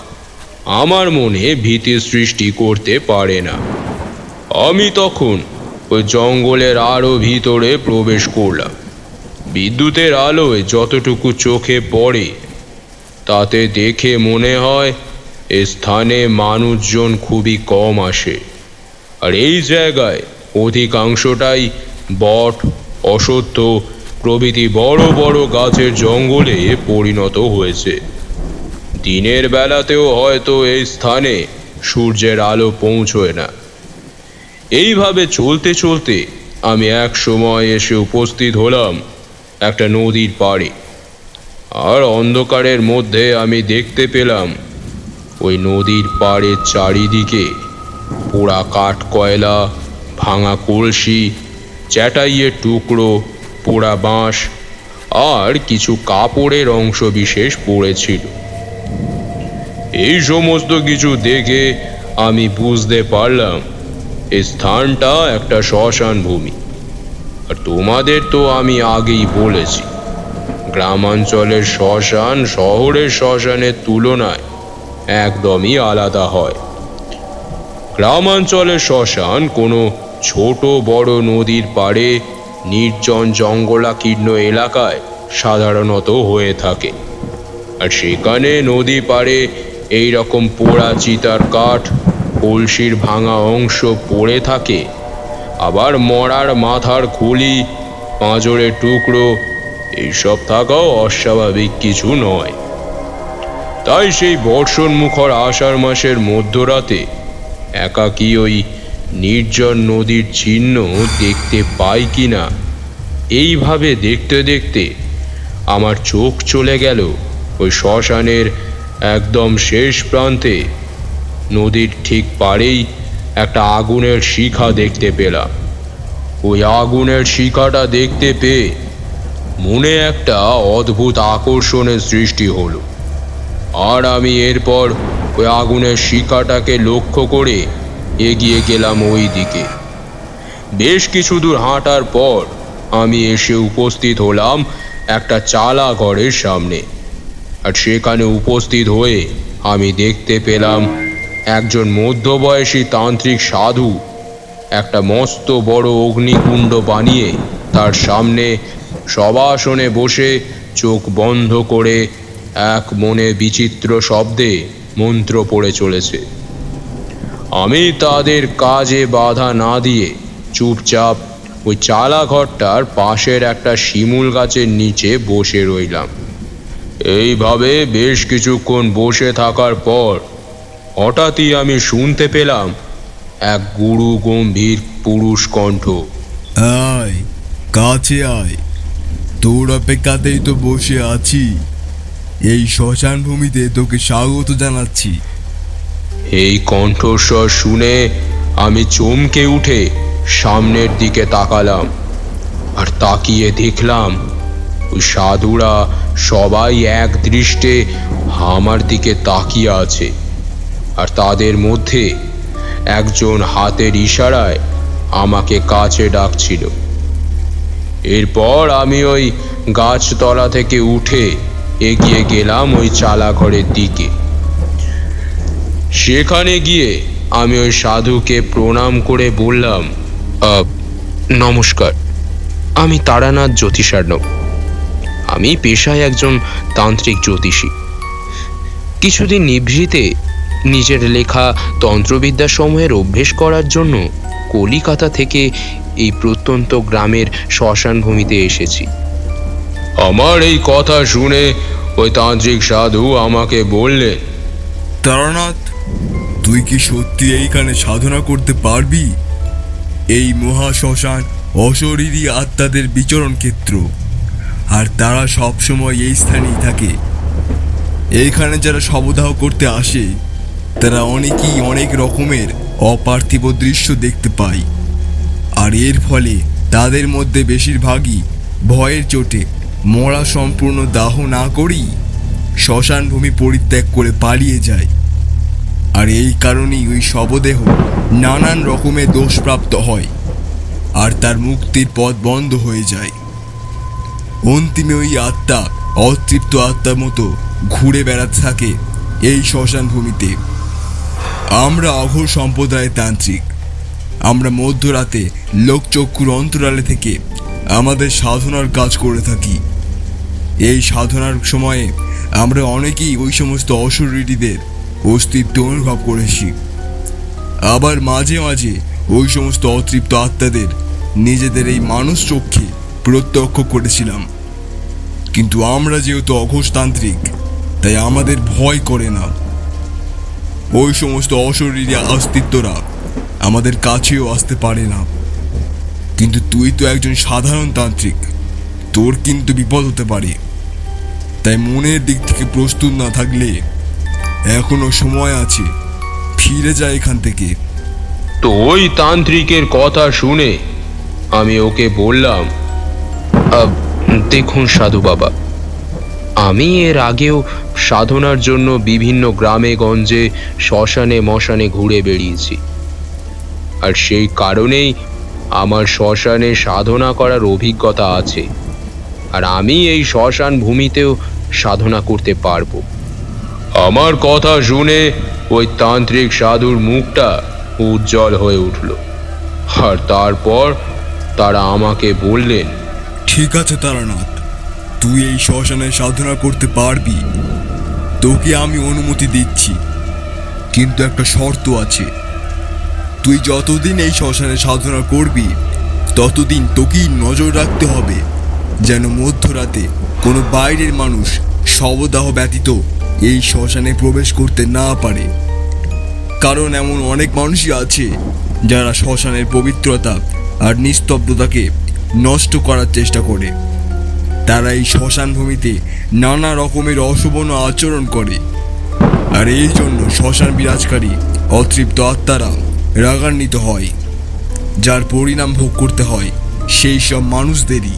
আমার মনে ভীতি সৃষ্টি করতে পারে না। আমি তখন ওই জঙ্গলের আরো ভিতরে প্রবেশ করলাম। বিদ্যুতের আলোয় যতটুকু চোখে পড়ে তাতে দেখে মনে হয় এ স্থানে মানুষজন খুবই কম আসে। আর এই জায়গায় অধিকাংশটাই বট, অশ্বত্থ প্রভৃতি বড় বড় গাছের জঙ্গলে পরিণত হয়েছে। দিনের বেলাতেও হয়তো এই স্থানে সূর্যের আলো পৌঁছয় না। এইভাবে চলতে চলতে আমি এক সময় এসে উপস্থিত হলাম একটা নদীর পাড়ে। আর অন্ধকারের মধ্যে আমি দেখতে পেলাম ওই নদীর পাড়ের চারিদিকে পোড়া কাঠ কয়লা, ভাঙা কলসি, চ্যাটাইয়ের টুকরো, পোড়া বাঁশ আর কিছু কাপড়ের অংশ বিশেষ পড়েছিল। এই সমস্ত কিছু দেখে আমি বুঝতে পারলাম এই স্থানটা একটা শ্মশান ভূমি। আর তোমাদের তো আমি আগেই বলেছি, গ্রামাঞ্চলের শ্মশান শহরের শ্মশানের তুলনায় একদমই আলাদা হয়। গ্রামাঞ্চলের শ্মশান কোনো ছোট বড় নদীর পাড়ে নির্জন জঙ্গলাকীর্ণ এলাকায় সাধারণত হয়ে থাকে। আর সেখানে নদী পাড়ে এই রকম পোড়া চিতার কাঠ, কলসির ভাঙা অংশ পড়ে থাকে। আবার মরার মাথার খুলি, পাঁজরের টুকরো এইসব থাকাও অস্বাভাবিক কিছু নয়। তাই সেই বর্ষণ মুখর আষাঢ় মাসের মধ্যরাতে একাকী ওই নির্জন নদীর চিহ্ন দেখতে পাই কিনা এইভাবে দেখতে দেখতে আমার চোখ চলে গেল ওই শ্মশানের একদম শেষ প্রান্তে। নদীর ঠিক পাড়েই একটা আগুনের শিখা দেখতে পেলাম। ওই আগুনের শিখাটা দেখতে পেয়ে মনে একটা অদ্ভুত আকর্ষণের সৃষ্টি হলো। আর আমি এরপর ওই আগুনের শিখাটাকে লক্ষ্য করে এগিয়ে গেলাম ওই দিকে। বেশ কিছু দূর হাঁটার পর আমি এসে উপস্থিত হলাম একটা চালা ঘরের সামনে। আর সেখানে উপস্থিত হয়ে আমি দেখতে পেলাম একজন মধ্যবয়সী তান্ত্রিক সাধু একটা মস্ত বড় অগ্নিকুণ্ড বানিয়ে তার সামনে সবাসনে বসে চোখ বন্ধ করে এক মনে বিচিত্র শব্দে মন্ত্র পড়ে চলেছে। আমি তাদের কাজে বাধা না দিয়ে চুপচাপ ওই চালা ঘরটার পাশের একটা শিমুল গাছের নিচে বসে রইলাম। এইভাবে বেশ কিছুক্ষণ বসে থাকার পর হঠাৎই আমি শুনতে পেলাম এক গুরু গম্ভীর পুরুষ কণ্ঠ। আয়, কাছে আয়, তোর অপেক্ষাতেই তো বসে আছি। এই শ্মশান ভূমিতে তোকে স্বাগত জানাচ্ছি। এই কণ্ঠস্বর শুনে আমি চমকে উঠে সামনের দিকে তাকালাম। আর তাকিয়ে দেখলাম ওই সাধুরা সবাই এক দৃষ্টে আমার দিকে তাকিয়ে আছে। আর তাদের মধ্যে একজন হাতের ইশারায় আমাকে কাছে ডাকছিল। এরপর আমি ওই গাছতলা থেকে উঠে এগিয়ে গেলাম ওই চালাঘরের দিকে। সেখানে গিয়ে আমি ওই সাধুকে প্রণাম করে বললাম, নমস্কার, আমি তারানাথ জ্যোতিষার্ণব। আমি পেশায় একজন তান্ত্রিক জ্যোতিষী। কিছুদিন নিভৃতে নিজের লেখা তন্ত্রবিদ্যা সমূহের অভ্যেস করার জন্য কলিকাতা থেকে এই প্রত্যন্ত গ্রামের শ্মশান ভূমিতে এসেছি। আমার এই কথা শুনে ওই তান্ত্রিক সাধু আমাকে বললেন, তারানাথ, তুই কি সত্যি এইখানে সাধনা করতে পারবি? এই মহা শ্মশান অশরীরী আত্মাদের বিচরণ ক্ষেত্র, আর তারা সবসময় এই স্থানেই থাকে। এইখানে যারা শবদাহ করতে আসে তারা অনেকেই অনেক রকমের অপার্থিব দৃশ্য দেখতে পায়, আর এর ফলে তাদের মধ্যে বেশিরভাগই ভয়ের চোটে মরা সম্পূর্ণ দাহ না করেই শ্মশান ভূমি পরিত্যাগ করে পালিয়ে যায়। আর এই কারণেই ওই শবদেহ নানান রকমের দোষপ্রাপ্ত হয়, আর তার মুক্তির পথ বন্ধ হয়ে যায়। অন্তিমে ওই আত্মা অতৃপ্ত আত্মার মতো ঘুরে বেড়াতে থাকে এই শ্মশান ভূমিতে। আমরা অঘোর সম্প্রদায়ের তান্ত্রিক। আমরা মধ্যরাতে লোকচক্ষুর অন্তরালে থেকে আমাদের সাধনার কাজ করে থাকি। এই সাধনার সময়ে আমরা অনেকেই ওই সমস্ত অশরীরীদের অস্তিত্ব অনুভব করেছি। আবার মাঝে মাঝে ওই সমস্ত অতৃপ্ত আত্মাদের নিজেদের এই মানুষ চক্ষে প্রত্যক্ষ করেছিলাম। কিন্তু আমরা যেহেতু অঘোষতান্ত্রিক, তাই আমাদের ভয় করে না। ওই সমস্ত অশরীরী অস্তিত্বরা আমাদের কাছেও আসতে পারে না। কিন্তু তুই তো একজন সাধারণ তান্ত্রিক, তোর কিন্তু বিপদ হতে পারে। তাই মনের দিক থেকে প্রস্তুত না থাকলে এখনো সময় আছে, ফিরে যায় এখান থেকে। তো ওই তান্ত্রিকের কথা শুনে আমি ওকে বললাম, দেখুন সাধু বাবা, আমি এর আগেও সাধনার জন্য বিভিন্ন গ্রামে গঞ্জে শ্মশানে মশানে ঘুরে বেরিয়েছি, আর সেই কারণেই আমার শ্মশানে সাধনা করার অভিজ্ঞতা আছে, আর আমি এই শ্মশান ভূমিতেও সাধনা করতে পারবো। আমার কথা শুনে ওই তান্ত্রিক সাধুর মুখটা উজ্জ্বল হয়ে উঠল, আর তারপর তারা আমাকে বললেন, ঠিক আছে তারানাথ, তুই এই শ্মশানে সাধনা করতে পারবি, তোকে আমি অনুমতি দিচ্ছি। কিন্তু একটা শর্ত আছে, তুই যতদিন এই শ্মশানে সাধনা করবি ততদিন তোকেই নজর রাখতে হবে যেন মধ্যরাতে কোনো বাইরের মানুষ শবদাহ ব্যতীত এই শ্মশানে প্রবেশ করতে না পারে। কারণ এমন অনেক মানুষই আছে যারা শ্মশানের পবিত্রতা আর নিস্তব্ধতাকে নষ্ট করার চেষ্টা করে। তারা এই শ্মশান ভূমিতে নানা রকমের অশোভন আচরণ করে, আর এই জন্য শ্মশান বিরাজকারী অতৃপ্ত আত্মারা রাগান্বিত হয়, যার পরিণাম ভোগ করতে হয় সেই সব মানুষদেরই।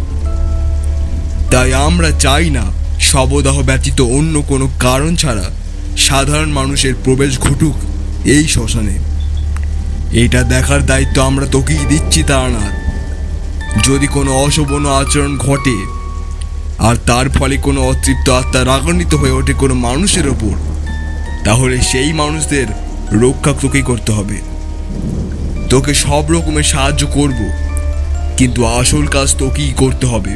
তাই আমরা চাই না শবদাহ ব্যতীত অন্য কোনো কারণ ছাড়া সাধারণ মানুষের প্রবেশ ঘটুক এই শ্মশানে। এটা দেখার দায়িত্ব আমরা তোকেই দিচ্ছি তারানাথ। যদি কোনো অশোভন আচরণ ঘটে আর তার ফলে কোনো অতৃপ্ত আত্মা রাগান্বিত হয়ে ওঠে কোনো মানুষের ওপর, তাহলে সেই মানুষদের রক্ষা তোকেই করতে হবে। তোকে সব রকমের সাহায্য করব, কিন্তু আসল কাজ তোকেই করতে হবে।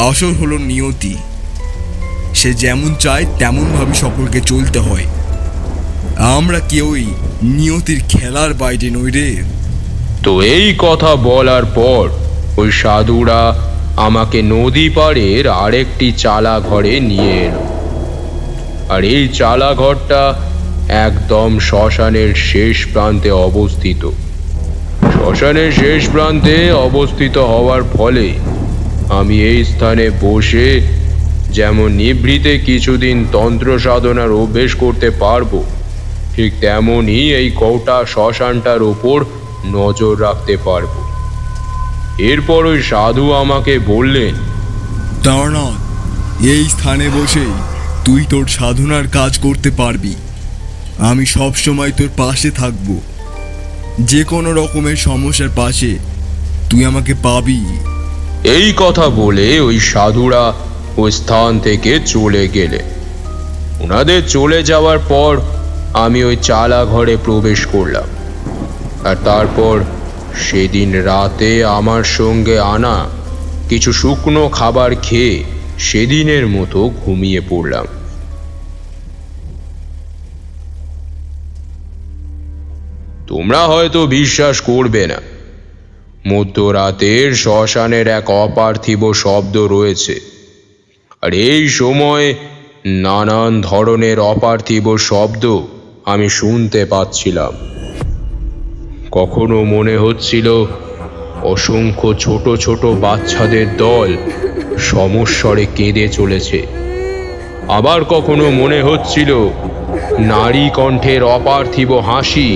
আসল হলো নিয়তি, সে যেমন চায় তেমনভাবে সকলকে চলতে হয়। আমরা কেউই নিয়তির খেলার বাইরে নই রে। তো এই কথা বলার পর ওই সাধুরা আমাকে নদী পাড়ের আরেকটি চালা ঘরে নিয়ে এলো, আর এই চালা ঘরটা একদম শ্মশানের শেষ প্রান্তে অবস্থিত। শ্মশানের শেষ প্রান্তে অবস্থিত হওয়ার ফলে আমি এই স্থানে বসে যেমন নিভৃতে কিছুদিন তন্ত্র সাধনার অভ্যেস করতে পারবো, ঠিক তেমনই এই গোটা শ্মশানটার ওপর নজর রাখতে পারবো। এরপর ওই সাধু আমাকে বললেন, তারানাথ, এই স্থানে বসেই তুই তোর সাধনার কাজ করতে পারবি। আমি সব সময় তোর পাশে থাকব। যে কোনো রকমের সমস্যার পাশে তুই আমাকে পাবি। এই কথা বলে ওই সাধুরা ওই স্থান থেকে চলে গেলে। ওনাদের চলে যাওয়ার পর আমি ওই চালা ঘরে প্রবেশ করলাম। আর তারপর সেদিন রাতে আমার সঙ্গে আনা কিছু শুকনো খাবার খেয়ে সেদিনের মতো ঘুমিয়ে পড়লাম। তোমরা হয়তো বিশ্বাস করবে না, মধ্যরাতের শ্মশানের এক অপার্থিব শব্দ রয়েছে। আর এই সময় নানান ধরনের অপার্থিব শব্দ আমি শুনতে পাচ্ছিলাম। কখনো মনে হচ্ছিল অসংখ্য ছোট ছোট বাচ্চাদের দল সমস্বরে কেঁদে চলেছে। আবার কখনো মনে হচ্ছিল নারী কণ্ঠের অপার্থিব হাসি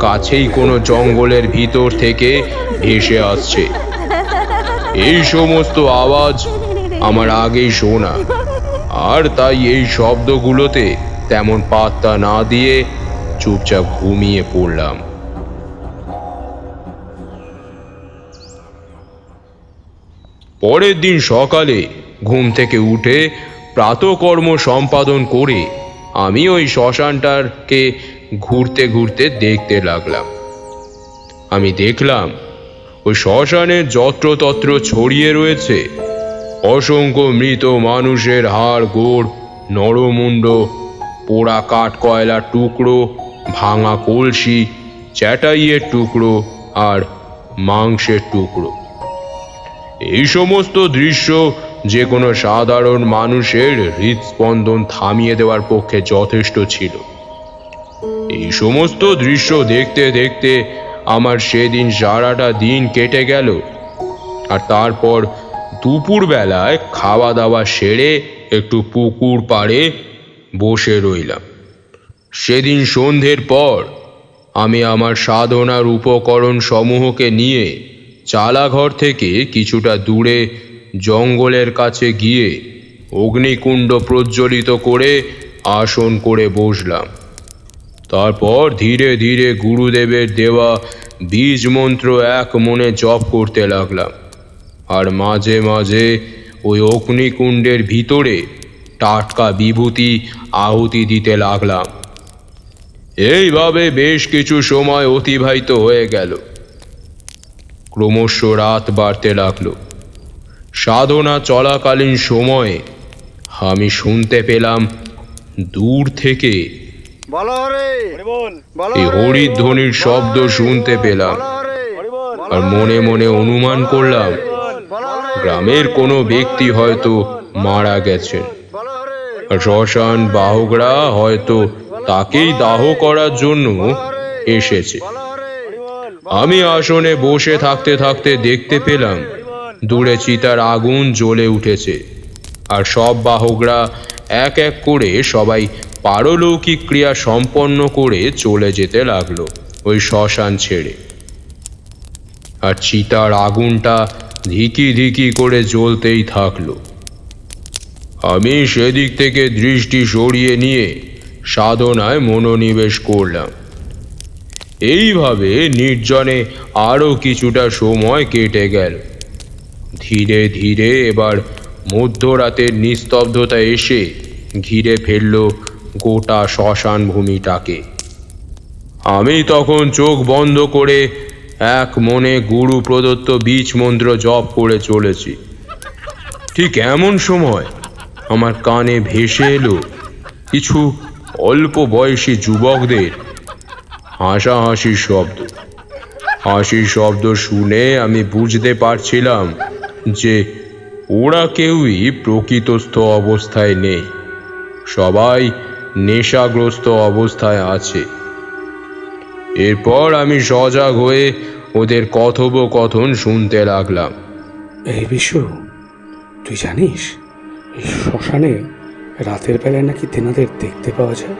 কাছেই কোনো জঙ্গলের ভিতর থেকে ভেসে আসছে। এই সমস্ত আওয়াজ আমার আগেই শোনা, আর তাই এই শব্দগুলোতে তেমন পাত্তা না দিয়ে চুপচাপ ঘুমিয়ে পড়লাম। পরের দিন সকালে ঘুম থেকে উঠে প্রাতকর্ম সম্পাদন করে আমি ওই শ্মশানটাকে ঘুরতে ঘুরতে দেখতে লাগলাম। আমি দেখলাম ওই শ্মশানে যত্রতত্র ছড়িয়ে রয়েছে অসংখ্য মৃত মানুষের হাড় গোড়, নরমুণ্ড, পোড়া কাঠ কয়লার টুকরো, ভাঙা কলসি, চ্যাটাইয়ের টুকরো আর মাংসের টুকরো। এই সমস্ত দৃশ্য যে কোনো সাধারণ মানুষের হৃদস্পন্দন থামিয়ে দেওয়ার পক্ষে যথেষ্ট ছিল। এই সমস্ত দৃশ্য দেখতে দেখতে আমার সেদিন সারাটা দিন কেটে গেল। আর তারপর দুপুর বেলায় খাওয়া দাওয়া সেরে একটু পুকুর পাড়ে বসে রইলাম। সেদিন সন্ধ্যের পর আমি আমার সাধনার উপকরণ সমূহকে নিয়ে চালাঘর থেকে কিছুটা দূরে জঙ্গলের কাছে গিয়ে অগ্নিকুণ্ড প্রজ্বলিত করে আসন করে বসলাম। তারপর ধীরে ধীরে গুরুদেবের দেওয়া বীজ মন্ত্র এক মনে জপ করতে লাগলাম। আর মাঝে মাঝে ওই অগ্নিকুণ্ডের ভিতরে টাটকা বিভূতি আহুতি দিতে লাগলাম। এইভাবে বেশ কিছু সময় অতিবাহিত হয়ে গেল। ক্রমশ রাত বাড়তে লাগলো। সাধনা চলাকালীন সময়ে আমি শুনতে পেলাম দূর থেকে এই হরিধ্বনির শব্দ শুনতে পেলাম। আর মনে মনে অনুমান করলাম গ্রামের কোনো ব্যক্তি হয়তো মারা গেছেন। আর শ্মশান বাহকরা হয়তো তাকেই দাহ করার জন্য এসেছে। আমি আসনে বসে থাকতে থাকতে দেখতে পেলাম দূরে চিতার আগুন জ্বলে উঠেছে। আর সব বাহকরা এক এক করে সবাই পারলৌকিক ক্রিয়া সম্পন্ন করে চলে যেতে লাগলো ওই শ্মশান ছেড়ে। আর চিতার আগুনটা ধিকি ধিকি করে জ্বলতেই থাকলো। আমি সেদিক থেকে দৃষ্টি সরিয়ে নিয়ে সাধনায় মনোনিবেশ করলাম। এইভাবে নির্জনে আরও কিছুটা সময় কেটে গেল। ধীরে ধীরে এবার মধ্যরাতের নিস্তব্ধতা এসে ঘিরে ফেলল গোটা শ্মশান ভূমিটাকে। আমি তখন চোখ বন্ধ করে এক মনে গুরু প্রদত্ত বীজ মন্ত্র জপ করে চলেছি। ঠিক এমন সময় আমার কানে ভেসে এলো কিছু অল্প বয়সী যুবকদের হাসাহাসির শব্দ। হাসির শব্দ শুনে আমি বুঝতে পারছিলাম যে ওরা কেউই প্রকৃতস্থ অবস্থায় নেই, সবাই নেশাগ্রস্ত অবস্থায় আছে। এরপর আমি সজাগ হয়ে ওদের কথোপকথন শুনতে লাগলাম। এই বিশু, তুই জানিস এই শ্মশানে রাতের বেলায় নাকি তেনাদের দেখতে পাওয়া যায়।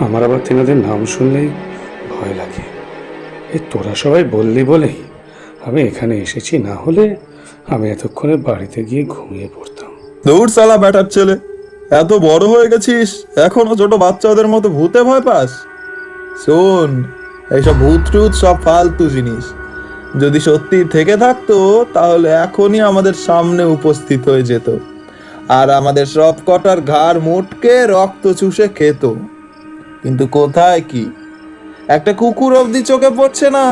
আমার আবার তেনাদের নাম শুনলেই ভয় লাগে। তোরা সবাই বললি বলেই আমি এখানে এসেছি, না হলে আমি এতক্ষণে বাড়িতে গিয়ে ঘুমিয়ে পড়তাম। দৌড় সালা ব্যাটার ছেলে, এত বড় হয়ে গেছিস এখনো ছোট বাচ্চাদের মতো ভূতে ভয় পাস? শোন, এইসব ভূত টুত সব ফালতু জিনিস। যদি সত্যি থেকে থাকতো তাহলে এখনই আমাদের সামনে উপস্থিত হয়ে যেত আর আমাদের সব কটার ঘাড় মুটকে রক্ত চুষে খেত। কিন্তু কোথায় কি, একটা কুকুর অবধি চোখে পড়ছে না,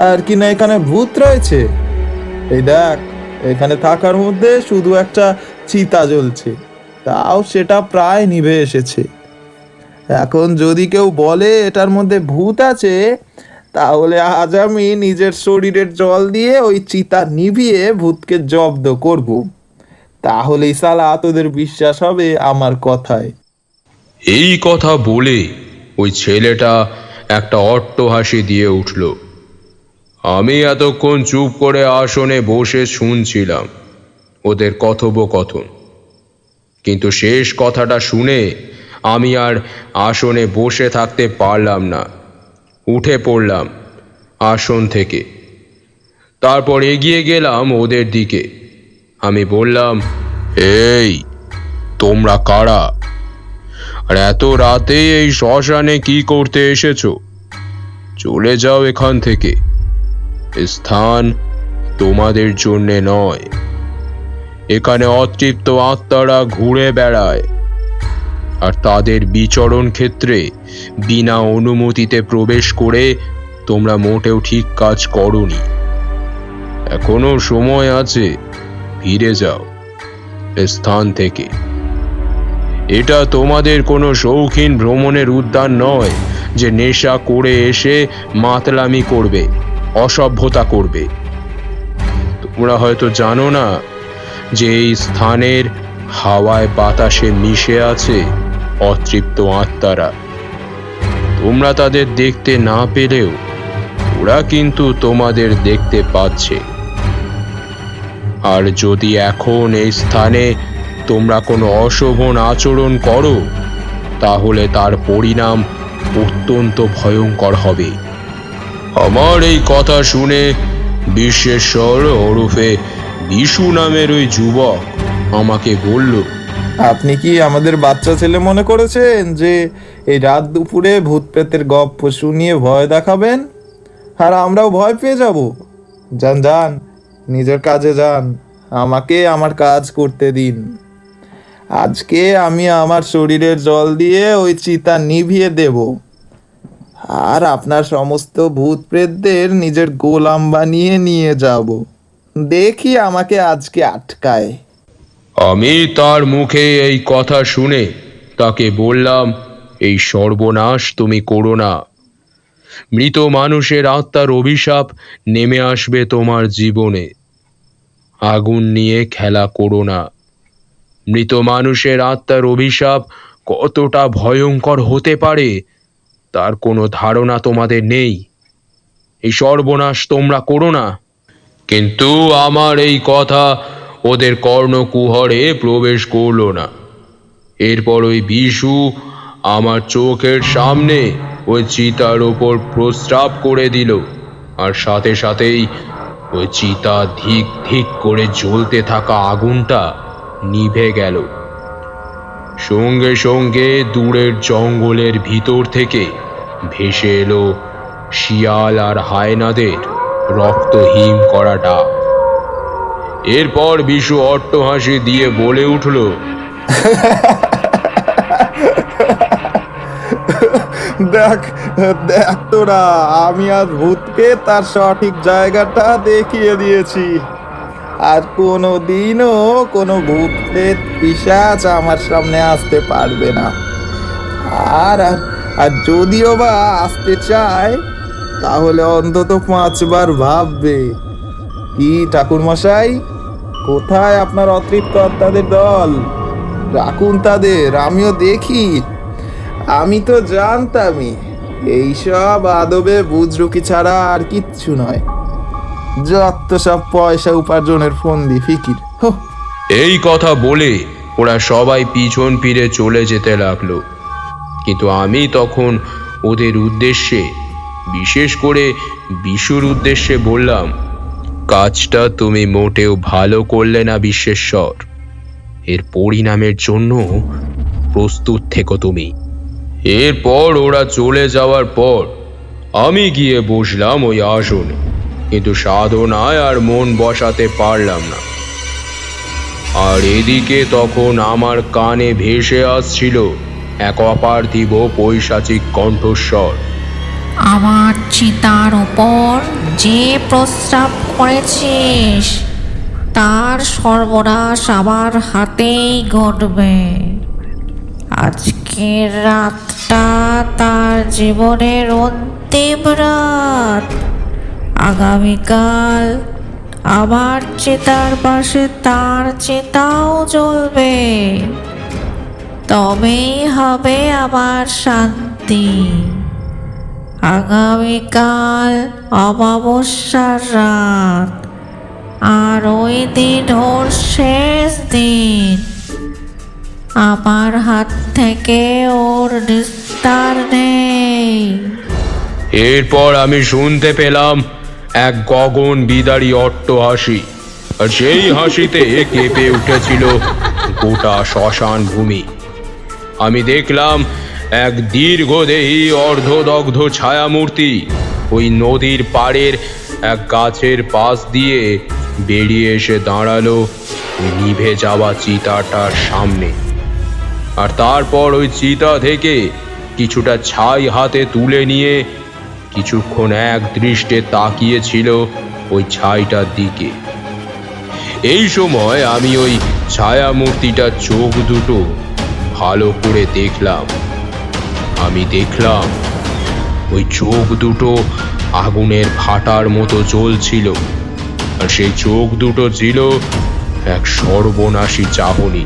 আর কি না এখানে ভূত রয়েছে। এই দেখ, এখানে থাকার মধ্যে শুধু একটা চিতা জ্বলছে, তাও সেটা প্রায় নিভে এসেছে। এখন যদি কেউ বলে এটার মধ্যে ভূত আছে, তাহলে আজ আমি নিজের শরীরের জল দিয়ে ওই চিতা নিভিয়ে ভূতকে জব্দ করব। তাহলেই সালা তোদের বিশ্বাস হবে আমার কথায়। এই কথা বলে ওই ছেলেটা একটা অট্টহাসি দিয়ে উঠল। আমি এতক্ষণ চুপ করে আসনে বসে শুনছিলাম ওদের কথোপকথন, কিন্তু শেষ কথাটা শুনে আমি আর আসনে বসে থাকতে পারলাম না। উঠে পড়লাম আসন থেকে, তারপর এগিয়ে গেলাম ওদের দিকে। আমি বললাম, এই তোমরা কারা? আর এত রাতে এই শ্মশানে কি করতে এসেছো? চলে যাও এখান থেকে, স্থান তোমাদের জন্যে নয়। এখানে অতৃপ্ত আত্মারা ঘুরে বেড়ায়, আর তাদের বিচরণ ক্ষেত্রে বিনা অনুমতিতে প্রবেশ করে তোমরা মোটেও ঠিক কাজ করোনি। এখনো সময় আছে, ফিরে যাও স্থান থেকে। এটা তোমাদের কোনো শৌখিন ভ্রমণের উদ্যান নয় যে নেশা করে এসে মাতলামি করবে, অসভ্যতা করবে। তোমরা হয়তো জানো না যে এই স্থানের হাওয়ায় বাতাসে মিশে আছে অতৃপ্ত আত্মারা। তোমরা তাদের দেখতে না পেলেও ওরা কিন্তু তোমাদের দেখতে পাচ্ছে। আর যদি এখন এই স্থানে তোমরা কোনো অশোভন আচরণ করো, তাহলে তার পরিণাম অত্যন্ত ভয়ঙ্কর হবে। আমার এই কথা শুনে বিশ্বেশ্বর ওরফে বিশু নামের ওই যুবক আমাকে বলল, আপনি কি আমাদের বাচ্চা ছেলে মনে করেছেন যে এই রাত দুপুরে ভূত প্রেতের গপ্প শুনিয়ে ভয় দেখাবেন আর আমরাও ভয় পেয়ে যাব? যান যান, নিজের কাজে যান, আমাকে আমার কাজ করতে দিন। আজকে আমি আমার শরীরের জল দিয়ে ওই চিতা নিভিয়ে দেব, আর আপনার সমস্ত ভূত প্রেতদের নিজের গোলাম বানিয়ে নিয়ে যাব। দেখি আমাকে আজকে আটকায়। আমি তার মুখে এই কথা শুনে তাকে বললাম, এই সর্বনাশ তুমি করো না। মৃত মানুষের আত্মার অভিশাপ নেমে আসবে তোমার জীবনে। আগুন নিয়ে খেলা করো না। মৃত মানুষের আত্মার অভিশাপ কতটা ভয়ঙ্কর হতে পারে তার কোনো ধারণা তোমাদের নেই। এই সর্বনাশ তোমরা করো না। কিন্তু আমার এই কথা ওদের কর্ণকুহরে প্রবেশ করলো না। এরপর ওই বিশু আমার চোখের সামনে ওই চিতার ওপর প্রস্রাব করে দিল, আর সাথে সাথেই ওই চিতা ধিক ধিক করে জ্বলতে থাকা আগুনটা নিভে গেল। সঙ্গে সঙ্গে দূরের জঙ্গলের ভিতর থেকে ভেসে এলো শিয়াল আর হায়নাদের রক্তহীন করা ডাক। এরপর বিশু অট্টহাসি দিয়ে বলে উঠল, দেখ দেখ তোরা, আমি আজ ভূতকে তার সঠিক জায়গাটা দেখিয়ে দিয়েছি। আর কোনো দিনও কোনো ভূত প্রেত পিশাচ আমার সামনে আসতে পারবে না। আর আর যদিও বা আসতে চায়, তাহলে অন্তত 5 বার ভাববে। কি ঠাকুর মশাই, কোথায় আপনার অতৃপ্ত আত্মাদের দল? রাখুন তাদের, আমিও দেখি। আমি তো জানতামই এইসব আদবে বুজরুকি ছাড়া আর কিচ্ছু নয়, যত সব পয়সা উপার্জনের ফন্দি ফিকির। এই কথা বলে ওরা সবাই পিছন ফিরে চলে যেতে লাগলো। কিন্তু আমি তখন ওদের উদ্দেশ্যে, বিশেষ করে বিশুর উদ্দেশ্যে বললাম, কাজটা তুমি মোটেও ভালো করলে না বিশ্বেশ্বর। এর পরিণামের জন্য প্রস্তুত থেকো তুমি। এরপর ওরা চলে যাওয়ার পর আমি গিয়ে বসলাম ওই আসনে। কিন্তু সাধনায় আর মন বসাতে পারলাম না। আর এদিকে তখন আমার কানে ভেসে আসছিল এক অপার্থিব পৈশাচিক কণ্ঠস্বর। আমার চিতার ওপর যে প্রস্রাব করেছিস তার সর্বনাশ আমার হাতেই ঘটবে। আজকের রাতটা তার জীবনের অন্তিম রাত। আগামীকাল আমার চিতার পাশে তার চিতাও জ্বলবে, তবেই হবে আমার শান্তি। আগামীকাল অমাবস্যার রাত, আর ওই দিন ওর শেষ দিন। আমার হাত থেকে ওর নিস্তার নেই। এরপর আমি শুনতে পেলাম এক গগন বিদারী অট্টহাসি, আর সেই হাসিতে কেঁপে উঠেছিল গোটা শ্মশান ভূমি। আমি দেখলাম এক দীর্ঘদেহী অর্ধদগ্ধ ছায়ামূর্তি ওই নদীর পাড়ের এক গাছের পাশ দিয়ে বেরিয়ে এসে দাঁড়ালো ওই নিভে যাওয়া চিতাটার সামনে। আর তারপর ওই চিতা থেকে কিছুটা ছাই হাতে তুলে নিয়ে কিছুক্ষণ এক দৃষ্টে তাকিয়েছিল ওই ছাইটার দিকে। এই সময় আমি ওই ছায়ামূর্তিটার চোখ দুটো ভালো করে দেখলাম। আমি দেখলাম ওই চোখ দুটো আগুনের ভাটার মতো জ্বলছিল, আর সেই চোখ দুটো ছিল এক সর্বনাশী চাহনি।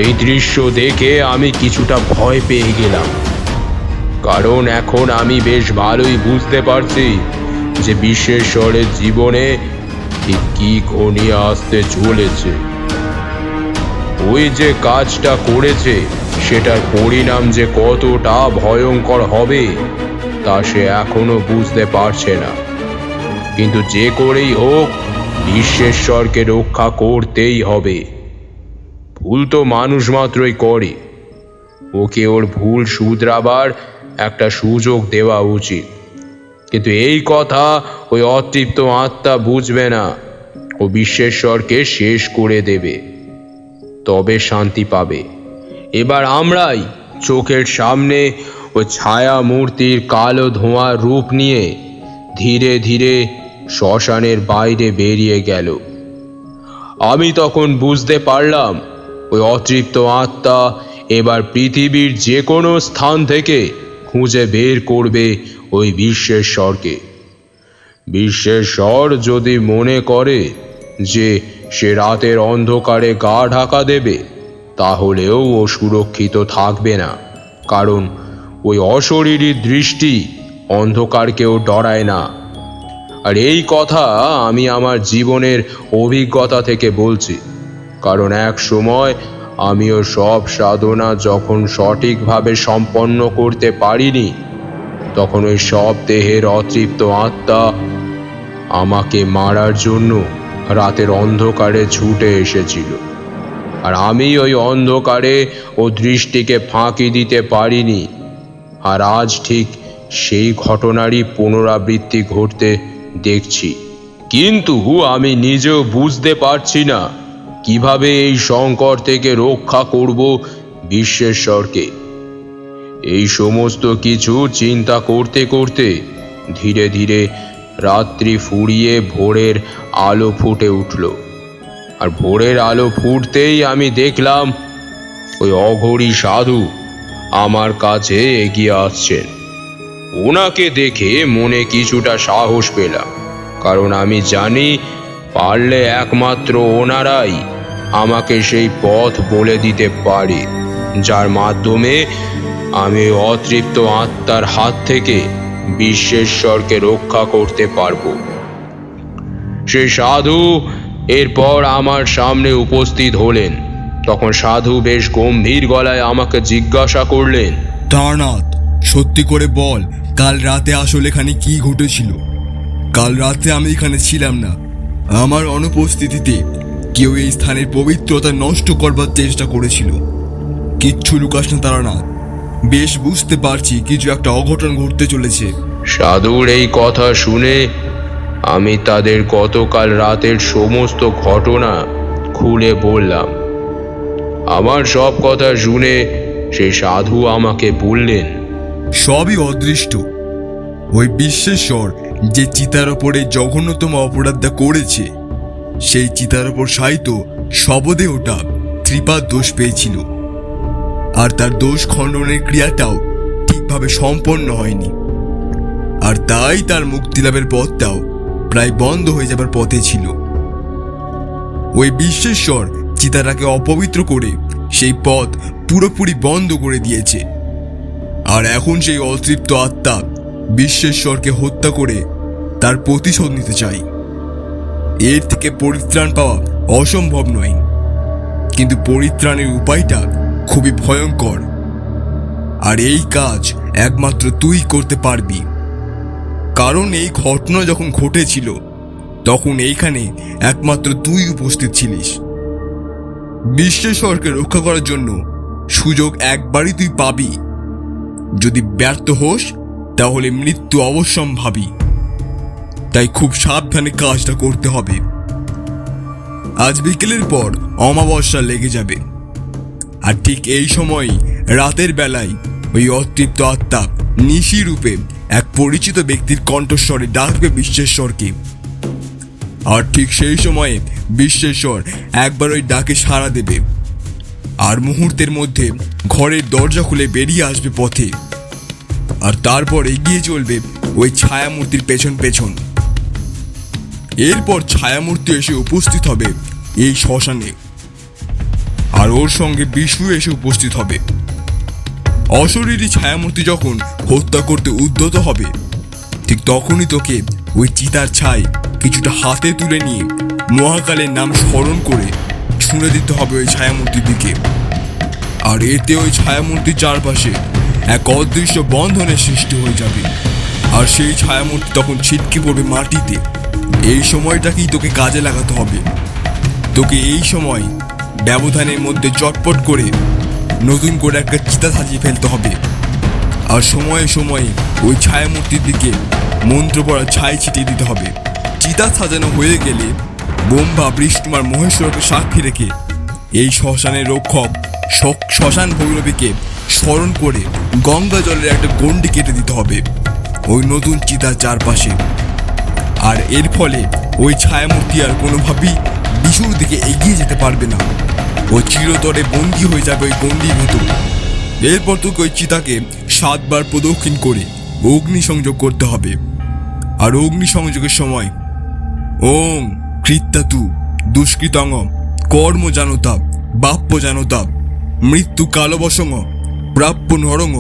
এই দৃশ্য দেখে আমি কিছুটা ভয় পেয়ে গেলাম, কারণ এখন আমি বেশ ভালোই বুঝতে পারছি যে বিশ্বেশ্বরের জীবনে ঠিক কি ঘনিয়ে আসতে চলেছে। ওই যে কাজটা করেছে সেটার পরিণাম যে কতটা ভয়ঙ্কর হবে তা সে এখনো বুঝতে পারছে না। কিন্তু যে করেই হোক বিশ্বেশ্বরকে রক্ষা করতেই হবে। ভুল তো মানুষ মাত্রই করে, ওকে ওর ভুল শুধরাবার একটা সুযোগ দেওয়া উচিত। কিন্তু এই কথা ওই অতৃপ্ত আত্মা বুঝবে না। ও বিশ্বেশ্বরকে শেষ করে দেবে, তবে শান্তি পাবে। এবার আমরাই চোখের সামনে ওই ছায়া মূর্তির কালো ধোঁয়ার রূপ নিয়ে ধীরে ধীরে শ্মশানের বাইরে বেরিয়ে গেল। আমি তখন বুঝতে পারলাম ওই অতৃপ্ত আত্মা এবার পৃথিবীর যে কোনো স্থান থেকে খুঁজে বের করবে ওই বিশ্বেশ্বরকে। বিশ্বেশ্বর যদি মনে করে যে সে রাতের অন্ধকারে গা ঢাকা দেবে, তাহলেও ও সুরক্ষিত থাকবে না, কারণ ওই অশরীরী দৃষ্টি অন্ধকারকেও ডরায় না। আর এই কথা আমি আমার জীবনের অভিজ্ঞতা থেকে বলছি, কারণ এক সময় আমিও সব সাধনা যখন সঠিকভাবে সম্পন্ন করতে পারিনি, তখন ওই সব দেহের অতৃপ্ত আত্মা আমাকে মারার জন্য রাতের অন্ধকারে ছুটে এসেছিল। আর আমি ওই অন্ধকারে ও দৃষ্টিকে ফাঁকি দিতে পারিনি। আর আজ ঠিক সেই ঘটনারই পুনরাবৃত্তি ঘটতে দেখছি। কিন্তু আমি নিজেও বুঝতে পারছি না কিভাবে এই সংকট থেকে রক্ষা করব বিশ্বেশ্বরকে। এই সমস্ত কিছু চিন্তা করতে করতে ধীরে ধীরে রাত্রি ফুরিয়ে ভোরের আলো ফুটে উঠল। আর ভোরের আলো ফুটতেই আমি দেখলাম ওই অঘরী সাধু আমার কাছে এগিয়ে আসছেন। ওনাকে দেখে মনে কিছুটা সাহস পেলাম, কারণ আমি জানি পারলে একমাত্র ওনারাই আমাকে সেই পথ বলে দিতে পারে যার মাধ্যমে আমি অতৃপ্ত আত্মার হাত থেকে বিশ্বেশ্বরকে রক্ষা করতে পারবো। সেই সাধু এরপর আমার সামনে উপস্থিত হলেন। তখন সাধু বেশ গম্ভীর গলায় আমাকে জিজ্ঞাসা করলেন, তারনাথ, সত্যি করে বল, কাল রাতে আসলে এখানে কি ঘটেছিল? কাল রাতে আমি এখানে ছিলাম না। আমার অনুপস্থিতিতে কেউ এই স্থানের পবিত্রতা নষ্ট করবার চেষ্টা করেছিল। কিচ্ছু লুকাস না তারানাথ, বেশ বুঝতে পারছি কিছু একটা অঘটন ঘটতে চলেছে। সাধুর এই কথা শুনে আমি তাদের গতকাল রাতের সমস্ত ঘটনা খুলে বললাম। আমার সব কথা শুনে সেই সাধু আমাকে বললেন, সবই অদৃষ্ট। ওই বিশ্বেশ্বর যে চিতার ওপরে জঘন্যতম অপরাধটা করেছে, সেই চিতার ওপর সাহিত্য শবদেহটা ত্রিপাদ দোষ পেয়েছিল, আর তার দোষ খণ্ডনের ক্রিয়াটাও ঠিকভাবে সম্পন্ন হয়নি, আর তাই তার মুক্তিলাভের পথটাও প্রায় বন্ধ হয়ে যাবার পথে ছিল। ওই বিশ্বেশ্বর চিতাটাকে অপবিত্র করে সেই পথ পুরোপুরি বন্ধ করে দিয়েছে, আর এখন সেই অতৃপ্ত আত্মা বিশ্বেশ্বরকে হত্যা করে তার প্রতিশোধ নিতে চাই। এর থেকে পরিত্রাণ পাওয়া অসম্ভব নয়, কিন্তু পরিত্রাণের উপায়টা খুবই ভয়ঙ্কর, আর এই কাজ একমাত্র তুই করতে পারবি। কারণ এই ঘটনা যখন ঘটেছিল তখন এইখানে একমাত্র তুই উপস্থিত ছিলিস। বিশ্বেশ্বরকে রক্ষা করার জন্য সুযোগ একবারই তুই পাবি। যদি ব্যর্থ হোস তাহলে মৃত্যু অবশ্যম্ভাবী। তাই খুব সাবধানে কাজটা করতে হবে। আজ বিকেলের পর অমাবস্যা লেগে যাবে, আর ঠিক এই সময়ই রাতের বেলায় ওই অতৃপ্ত আত্মা নিশি রূপে এক পরিচিত ব্যক্তির কণ্ঠস্বরে ডাকবে বিশ্বেশ্বরকে। আর ঠিক সেই সময়ে বিশ্বেশ্বর একবার ওই ডাকে সাড়া দেবে, আর মুহূর্তের মধ্যে ঘরের দরজা খুলে বেরিয়ে আসবে পথে, আর তারপর এগিয়ে চলবে ওই ছায়ামূর্তির পেছন পেছন। এরপর ছায়ামূর্তি এসে উপস্থিত হবে এই শ্মশানে, আর ওর সঙ্গে বিষ্ণু এসে উপস্থিত হবে। অশরীরী ছায়ামূর্তি যখন হত্যা করতে উদ্যত হবে, ঠিক তখনই তোকে ওই চিতার ছাই কিছুটা হাতে তুলে নিয়ে মহাকালের নাম স্মরণ করে ছুঁড়ে দিতে হবে ওই ছায়ামূর্তির দিকে। আর এতে ওই ছায়ামূর্তির চারপাশে এক অদৃশ্য বন্ধনের সৃষ্টি হয়ে যাবে, আর সেই ছায়ামূর্তি তখন ছিটকে পড়বে মাটিতে। এই সময়টাকেই তোকে কাজে লাগাতে হবে। তোকে এই সময় ব্যবধানের মধ্যে চটপট করে নতুন করে একটা চিতা সাজিয়ে ফেলতে হবে, আর সময়ে সময়ে ওই ছায়ামূর্তির দিকে মন্ত্র পড়া ছাই ছিটিয়ে দিতে হবে। চিতা সাজানো হয়ে গেলে ব্রহ্মা বিষ্ণু আর মহেশ্বরকে সাক্ষী রেখে এই শ্মশানের রক্ষক শ্মশান ভৈরবীকে স্মরণ করে গঙ্গা জলের একটা গণ্ডি কেটে দিতে হবে ওই নতুন চিতার চারপাশে। আর এর ফলে ওই ছায়ামূর্তি আর কোনোভাবেই বিশুর দিকে এগিয়ে যেতে পারবে না। ও চিরতরে বন্দী হয়ে যাবে ওই গণ্ডির ভেতর। এরপর তোকে ওই চিতাকে 7 বার প্রদক্ষিণ করে অগ্নি সংযোগ করতে হবে। আর অগ্নি সংযোগের সময় ওং কৃত্যাতু দুষ্কৃতং কর্ম জানতা বাপ্য জানতা মৃত্যু কালবসং প্রাপ্য নরং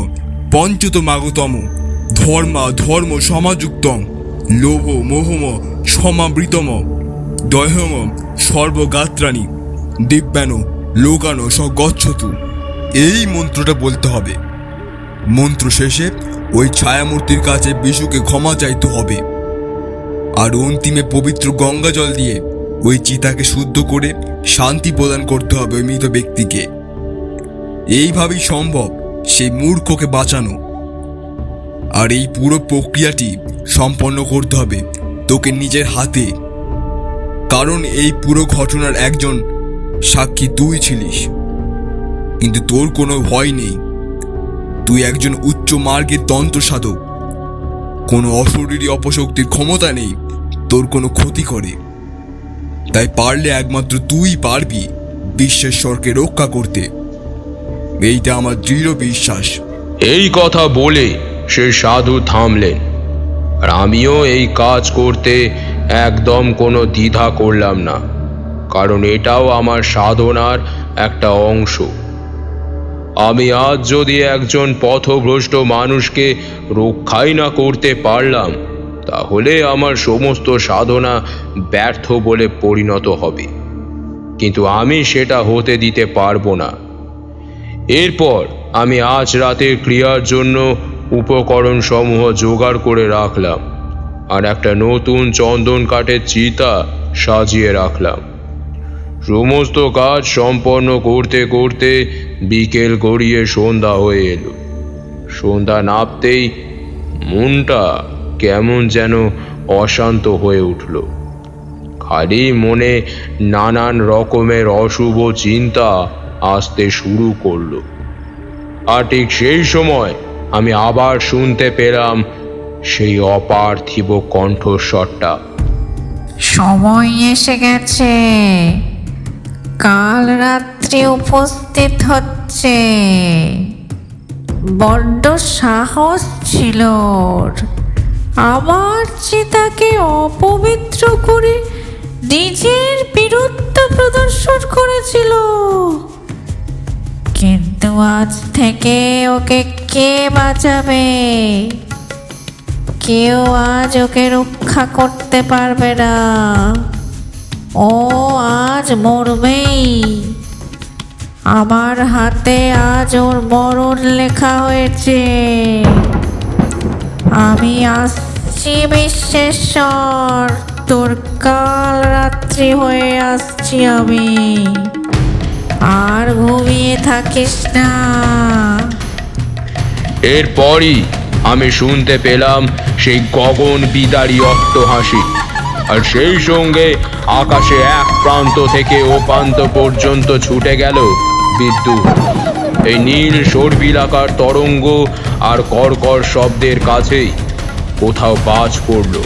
পঞ্চত মাগতম ধর্ম সমাযুক্তং লোভ মোহম সমাবৃতম দয়হং সর্বগাত্রাণী দিব্যান লোকানো সগচ্ছতু। এই মন্ত্রটা বলতে হবে। মন্ত্র শেষে ওই ছায়ামূর্তির কাছে বিশুকে ক্ষমা চাইতে হবে, আর অন্তিমে পবিত্র গঙ্গা জল দিয়ে ওই চিতাকে শুদ্ধ করে শান্তি প্রদান করতে হবে ওই মৃত ব্যক্তিকে। এইভাবেই সম্ভব সেই মূর্খকে বাঁচানো। আর এই পুরো প্রক্রিয়াটি সম্পন্ন করতে হবে তোকে নিজের হাতে, কারণ এই পুরো ঘটনার একজন সাক্ষী তুই ছিলিস। কিন্তু তোর কোনো ভয় নেই, তুই একজন উচ্চ মার্গের তন্ত্র সাধক। কোনো অশরীরী অপশক্তির ক্ষমতা নেই তোর কোনো ক্ষতি করে। তাই পারলে একমাত্র তুই পারবি বিশ্বেশ্বরকে রক্ষা করতে, এইটা আমার দৃঢ় বিশ্বাস। এই কথা বলে সে সাধু থামলেন, আর আমিও এই কাজ করতে একদম কোনো দ্বিধা করলাম না, কারণ এটাও আমার সাধনার একটা অংশ। আমি আজ যদি একজন পথভ্রষ্ট মানুষকে রক্ষাই না করতে পারলাম, তাহলে আমার সমস্ত সাধনা ব্যর্থ বলে পরিণত হবে। কিন্তু আমি সেটা হতে দিতে পারবো না। এরপর আমি আজ রাতের ক্রিয়ার জন্য উপকরণ সমূহ জোগাড় করে রাখলাম, আর একটা নতুন চন্দন কাঠের চিতা সাজিয়ে রাখলাম। সমস্ত কাজ সম্পন্ন করতে করতে বিকেল গড়িয়ে সন্ধ্যা হয়ে এলো। সন্ধ্যা নামতেই মনটা কেমন যেন অশান্ত হয়ে উঠল। খালি মনে নানান রকমের অশুভ চিন্তা আসতে শুরু করলো। আর ঠিক সেই সময় আমি আবার শুনতে পেলাম সেই অপার্থিব কণ্ঠস্বরটা। সময় এসে গেছে, কাল রাত্রে উপস্থিত হচ্ছে। বড্ড সাহস ছিল ওর। আমার চিতাকে অপবিত্র করে নিজের বীরত্ব প্রদর্শন করেছিল। কিন্তু আজ থেকে ওকে কে বাঁচাবে? কেউ আজ ওকে রক্ষা করতে পারবে না। ও আজ মরবেই। আমার হাতে আজ ওর মরণ লেখা হয়েছে। আমি আসছি বিশ্বেশ্বর, তোর কাল রাত্রি হয়ে আসছি আমি। আর ঘুমিয়ে থাকিস না। এরপরই আমি শুনতে পেলাম সেই গগন বিদারী অট্টহাসি, আর সেই সঙ্গে আকাশে এক প্রান্ত থেকে ও প্রান্ত পর্যন্ত ছুটে গেল বিদ্যুৎ। এই নীল সর্পিলাকার তরঙ্গ আর কর্কর শব্দের কাছেই কোথাও বাজ পড়ল।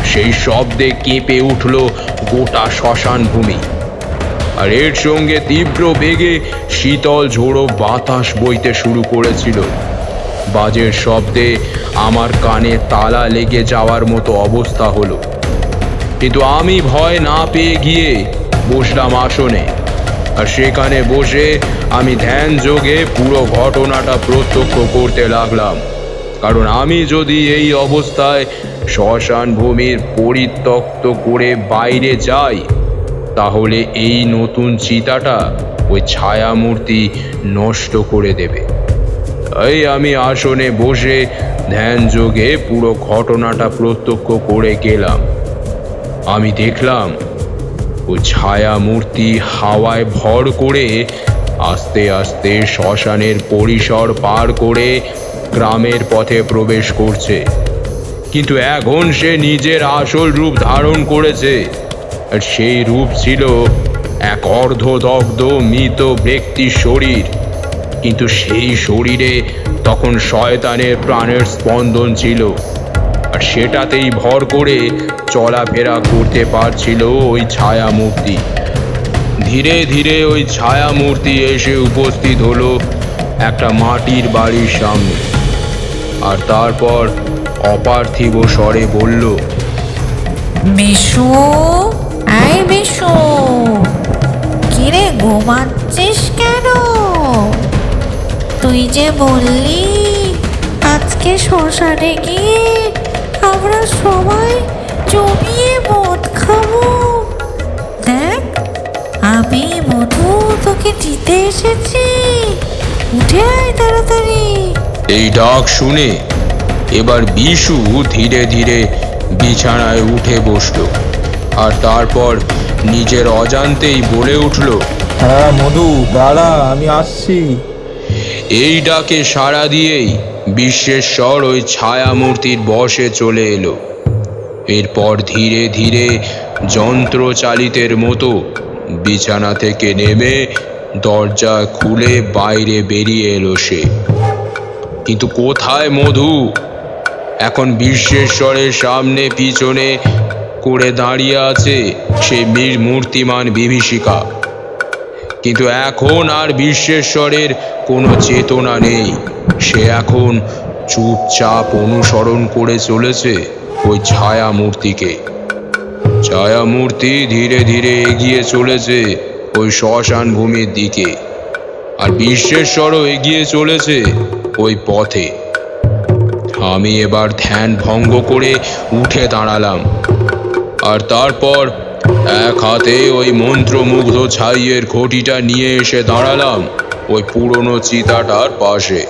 সেই শব্দে কেঁপে উঠল গোটা শ্মশান ভূমি। আর এর সঙ্গে তীব্র বেগে শীতল ঝোড়ো বাতাস বইতে শুরু করেছিল। বাজের শব্দে আমার কানে তালা লেগে যাওয়ার মতো অবস্থা হলো। কিন্তু আমি ভয় না পেয়ে গিয়ে বসলাম আসনে। আর সেখানে বসে আমি ধ্যান যোগে পুরো ঘটনাটা প্রত্যক্ষ করতে লাগলাম। কারণ আমি যদি এই অবস্থায় শ্মশান ভূমির পরিত্যক্ত করে বাইরে যাই, তাহলে এই নতুন চিতাটা ওই ছায়ামূর্তি নষ্ট করে দেবে। তাই আমি আসনে বসে ধ্যান যোগে পুরো ঘটনাটা প্রত্যক্ষ করে গেলাম। আমি দেখলাম ও ছায়ামূর্তি হাওয়ায় ভর করে আস্তে আস্তে শ্মশানের পরিসর পার করে গ্রামের পথে প্রবেশ করছে। কিন্তু এখন সে নিজের আসল রূপ ধারণ করেছে। আর সেই রূপ ছিল এক অর্ধদগ্ধ মৃত ব্যক্তির শরীর। কিন্তু সেই শরীরে তখন শয়তানের প্রাণের স্পন্দন ছিল। আর সেটাতেই ভর করে চলাফেরা করতে পারছিল ওই ছায়ামূর্তি। ধীরে ধীরে ওই ছায়ামূর্তি এসে উপস্থিত হলো একটা মাটির বাড়ির সামনে। আর তারপর অপার্থিব স্বরে বলল, বিশু, এই বিশু, কিরে ঘুমাচ্ছিস কেন? তুই যে বললি আজকে শ্মশানে গিয়ে আমরা সবাই জমিয়ে মদ খাবো। দেখ, আমি মধু তোকে দিতে এসেছি। উঠে আয় তাড়াতাড়ি। এই ডাক শুনে এবার বিশু ধীরে ধীরে বিছানায় উঠে বসল। আর তারপর নিজের অজান্তেই বলে উঠল, হ্যাঁ মধু, দাঁড়া, আমি আসছি। এই ডাকে সাড়া দিয়েই বিশ্বেশ্বর ওই ছায়ামূর্তির বশে চলে এলো। এরপর ধীরে ধীরে যন্ত্রচালিতের মতো বিছানা থেকে নেমে দরজা খুলে বাইরে বেরিয়ে এলো সে। কিন্তু কোথায় মধু? এখন বিশ্বেশ্বরের সামনে পিছনে করে দাঁড়িয়ে আছে সেই মূর্তিমান বিভীষিকা। কিন্তু এখন আর বিশ্বেশ্বরের কোনো চেতনা নেই। সে এখন চুপচাপ অনুসরণ করে চলেছে ওই ছায়ামূর্তিকে। ছায়ামূর্তি ধীরে ধীরে এগিয়ে চলেছে ওই শ্মশান ভূমির দিকে। আর বিশ্বেশ্বরও এগিয়ে চলেছে ওই পথে। আমি এবার ধ্যান ভঙ্গ করে উঠে দাঁড়ালাম। আর তারপর এক হাতে ওই মন্ত্রমুগ্ধ ছাইয়ের ঘটিটা নিয়ে এসে দাঁড়ালাম ওই পুরনো চিতাটার পাশে।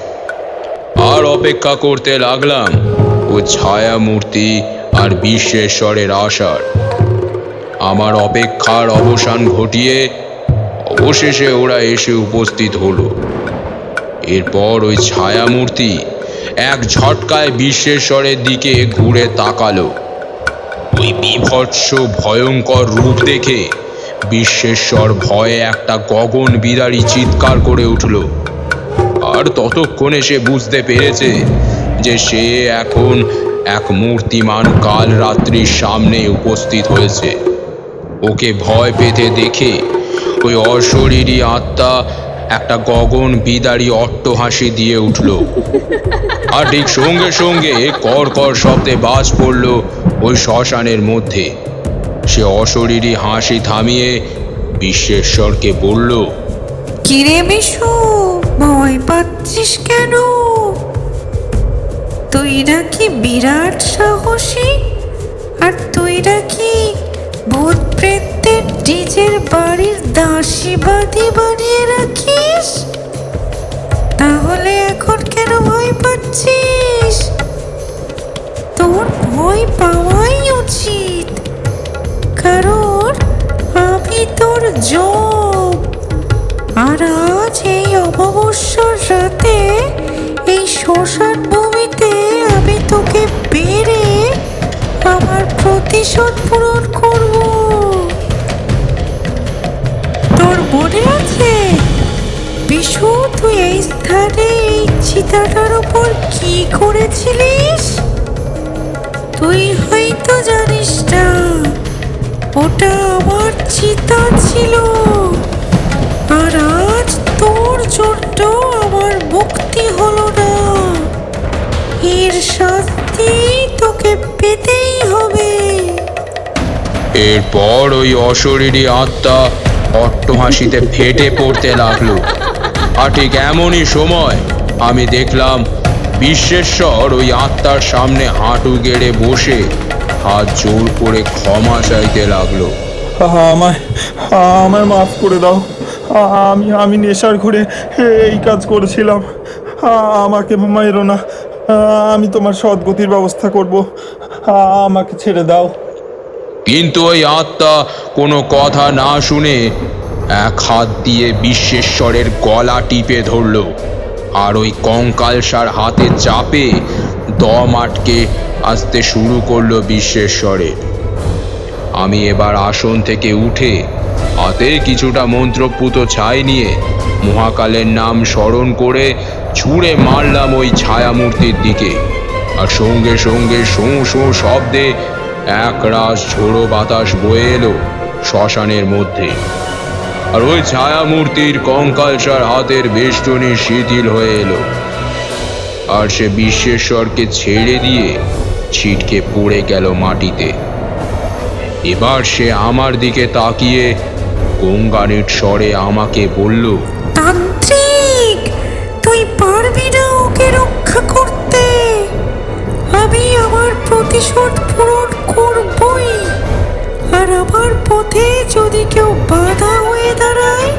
আর অপেক্ষা করতে লাগলাম ওই ছায়ামূর্তি আর বিশ্বেশ্বরের আসার। আমার অপেক্ষার অবসান ঘটিয়ে অবশেষে ওরা এসে উপস্থিত হলো। এরপর ওই ছায়ামূর্তি এক ঝটকায় বিশ্বেশ্বরের দিকে ঘুরে তাকালো। ওই বীভৎস ভয়ঙ্কর রূপ দেখে বিশ্বেশ্বর ভয়ে একটা গগন বিদারী চিৎকার করে উঠল। আর ততক্ষণে সে বুঝতে পেরেছে যে সে এখন এক মূর্তিমান কালরাত্রির সামনে উপস্থিত হয়েছে। ওকে ভয় পেতে দেখে ওই অশরীরী আত্মা একটা গগন বিদারী অট্টহাসি দিয়ে উঠল। আর ঠিক সঙ্গে সঙ্গে কড়কড় শব্দে বাজ পড়ল ওই শ্মশানের মধ্যে। সে অশরীরী হাসি থামিয়ে বিশ্বেশ্বরকে বলল, কিরে বিশু, ভয় পাচ্ছিস কেন? তুই নাকি বিরাট সাহসী, আর তুই নাকি ভূত প্রেতদের নিজের বাড়ির দাসীবাদী বানিয়ে রাখিস? তাহলে এখন কেন ভয় পাচ্ছিস? তোর ভয় পাওয়াই উচিত, কারণ আমি তোর যোগ। আর আজ এই অমাবস্যার রাতে এই শ্মশান ভূমিতে আমি তোকে বেড়ে আমার প্রতিশোধ পূরণ করব। তোর মনে আছে বিশু, তুই এই স্থানে এই চিতাটার উপর কি করেছিলিস? তুই হয়তো জানিস না, ওটা আমার চিতা ছিল। আর আজ তোর জন্য আমার মুক্তি হলো না, এর শাস্তি তোকে পেতেই হবে। এরপর ওই অশরীরী আত্মা অট্টহাসিতে ফেটে পড়তে লাগলো। আর ঠিক এমনই সময় আমি দেখলাম বিশ্বেশ্বর ওই আত্মার সামনে হাঁটু গেড়ে বসে হাত জোর করে ক্ষমা চাইতে লাগলো। আমায় আমায় মাফ করে দাও। আমি নেশার ঘরে এই কাজ করেছিলাম। আমাকে মেরো না, আমি তোমার সদ্গতির ব্যবস্থা করব। আমাকে ছেড়ে দাও। কিন্তু ওই আত্মা কোনো কথা না শুনে এক হাত দিয়ে বিশ্বেশ্বরের গলা টিপে ধরল, আর ওই কঙ্কালসার হাতে চাপে দম আটকে আসতে শুরু করলো বিশ্বেশ্বরের। আমি এবার আসন থেকে উঠে হাতে কিছুটা মন্ত্রপুত ছাই নিয়ে মহাকালের নাম স্মরণ করে ছুঁড়ে মারলাম ওই ছায়ামূর্তির দিকে। আর সঙ্গে সঙ্গে শোঁ শোঁ শব্দে একরাশ ঝোড়ো বাতাস বয়ে এলো শ্মশানের মধ্যে। আর ওই ছায়ামূর্তির কঙ্কালসার হাতের বেষ্টনী শিথিল হয়ে এলো, আর সে বিশ্বেশ্বরকে ছেড়ে দিয়ে ছিটকে পড়ে গেল মাটিতে। এবার সে আমার দিকে তাকিয়ে গঙ্গানির স্বরে আমাকে বলল, তান্ত্রিক, তুই পারবি না ওকে রক্ষা করতে। আমি আমার প্রতিশোধ পূরণ করবই। আর আমার পথে যদি কেউ বাধা হয়ে দাঁড়ায়,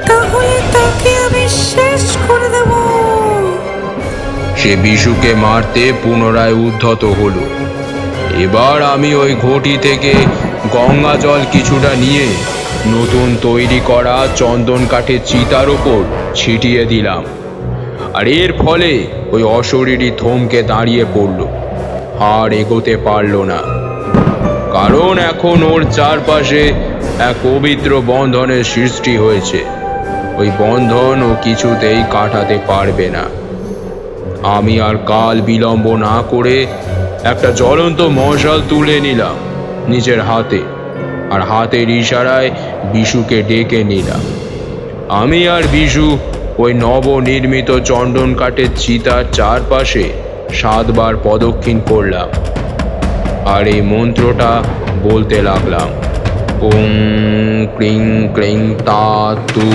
তাহলে তাকে আমি শেষ করে দেব। সে বিশুকে মারতে পুনরায় উদ্ধত হলো। এবার আমি ওই ঘটি থেকে গঙ্গা জল কিছুটা নিয়ে নতুন তৈরি করা চন্দন কাঠের চিতার ওপর ছিটিয়ে দিলাম। আর এর ফলে ওই অশরীরী থমকে দাঁড়িয়ে পড়ল, আর এগোতে পারল না। কারণ এখন ওর চারপাশে এক পবিত্র বন্ধনের সৃষ্টি হয়েছে। ওই বন্ধন ও কিছুতেই কাটাতে পারবে না। আমি আর কাল বিলম্ব না করে একটা জ্বলন্ত মশাল তুলে নিলাম নিজের হাতে, আর হাতের ইশারায় বিশুকে ডেকে নিলাম। আমি আর বিশু ওই নবনির্মিত চন্দন কাঠের চিতার চারপাশে 7 বার প্রদক্ষিণ করলাম, আর এই মন্ত্রটা বলতে লাগলাম, ওং ক্রিং ক্রিং তা তু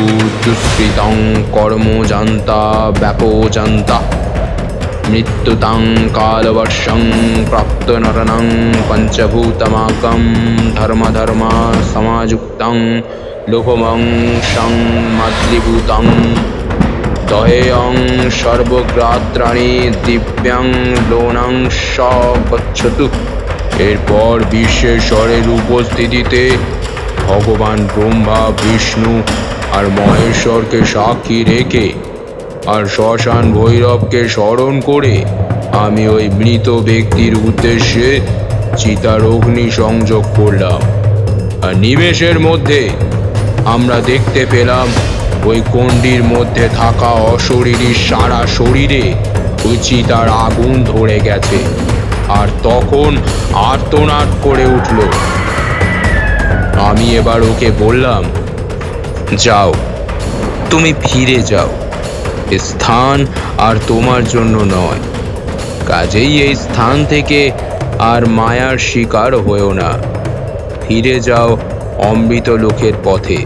দুষ্কৃতং কর্মজান্তা ব্যাপোজান্তা মৃত্যুতাং কালবর্ষং প্রাপ্ত নরনং পঞ্চভূতমাকং ধর্মধর্মা সমাযুক্তং লোভমং সং মাতৃভূতং দহেয়ং সর্বগ্রাত্রাণি দিব্যাং লোনং স গচ্ছতু। এরপর বিশ্বেশ্বরের উপস্থিতিতে ভগবান ব্রহ্মা, বিষ্ণু আর মহেশ্বরকে সাক্ষী রেখে আর শ্মশান ভৈরবকে স্মরণ করে আমি ওই মৃত ব্যক্তির উদ্দেশ্যে চিতার অগ্নি সংযোগ করলাম, আর নিমেষের মধ্যে আমরা দেখতে পেলাম ওই গণ্ডির মধ্যে থাকা অশরীরীর সারা শরীরে ওই চিতার আগুন ধরে গেছে, আর তখন আর্তনাদ করে উঠল। আমি এবার ওকে বললাম, যাও, তুমি ফিরে যাও, এ স্থান আর তোমার জন্য নয়, কাজেই এই স্থান থেকে আর মায়ার শিকার হয়েও না। ফিরে যাও অমৃত লোকের পথে,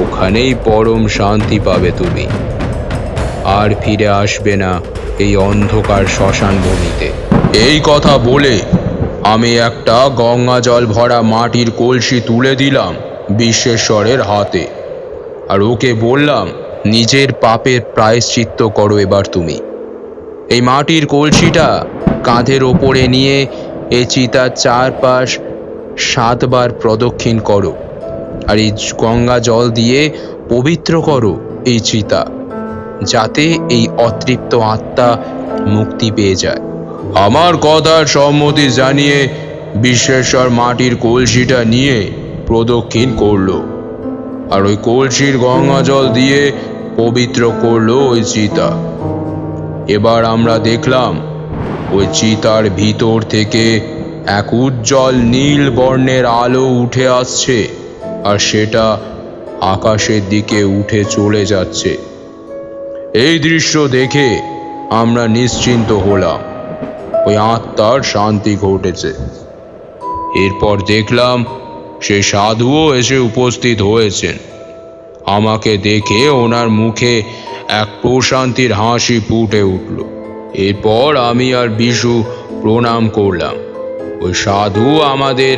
ওখানেই পরম শান্তি পাবে তুমি, আর ফিরে আসবে না এই অন্ধকার শ্মশান ভূমিতে। এই কথা বলে আমি একটা গঙ্গা জল ভরা মাটির কলসি তুলে দিলাম বিশ্বেশ্বরের হাতে, আর ওকে বললাম, নিজের পাপের প্রায়শ্চিত্ত করো এবার তুমি। এই মাটির কলসিটা কাঁধের ওপরে নিয়ে এই চিতার চারপাশ 7 বার প্রদক্ষিণ করো, আর এই গঙ্গা জল দিয়ে পবিত্র করো এই চিতা, যাতে এই অতৃপ্ত আত্মা মুক্তি পেয়ে যায়। আমার কথার সম্মতি জানিয়ে বিশ্বেশ্বর মাটির কলসিটা নিয়ে প্রদক্ষিণ করলো, আর ওই কলসির গঙ্গা জল দিয়ে পবিত্র করলো ওই চিতা। এবার আমরা দেখলাম ওই চিতার ভিতর থেকে এক উজ্জ্বল নীল বর্ণের আলো উঠে আসছে, আর সেটা আকাশের দিকে উঠে চলে যাচ্ছে। এই দৃশ্য দেখে আমরা নিশ্চিন্ত হলাম, ওই আত্মার শান্তি ঘটেছে। এরপর দেখলাম সেই সাধুও এসে উপস্থিত হয়েছেন। আমাকে দেখে ওনার মুখে এক প্রশান্তির হাসি ফুটে উঠল। এরপর আমি আর বিশু প্রণাম করলাম। ওই সাধু আমাদের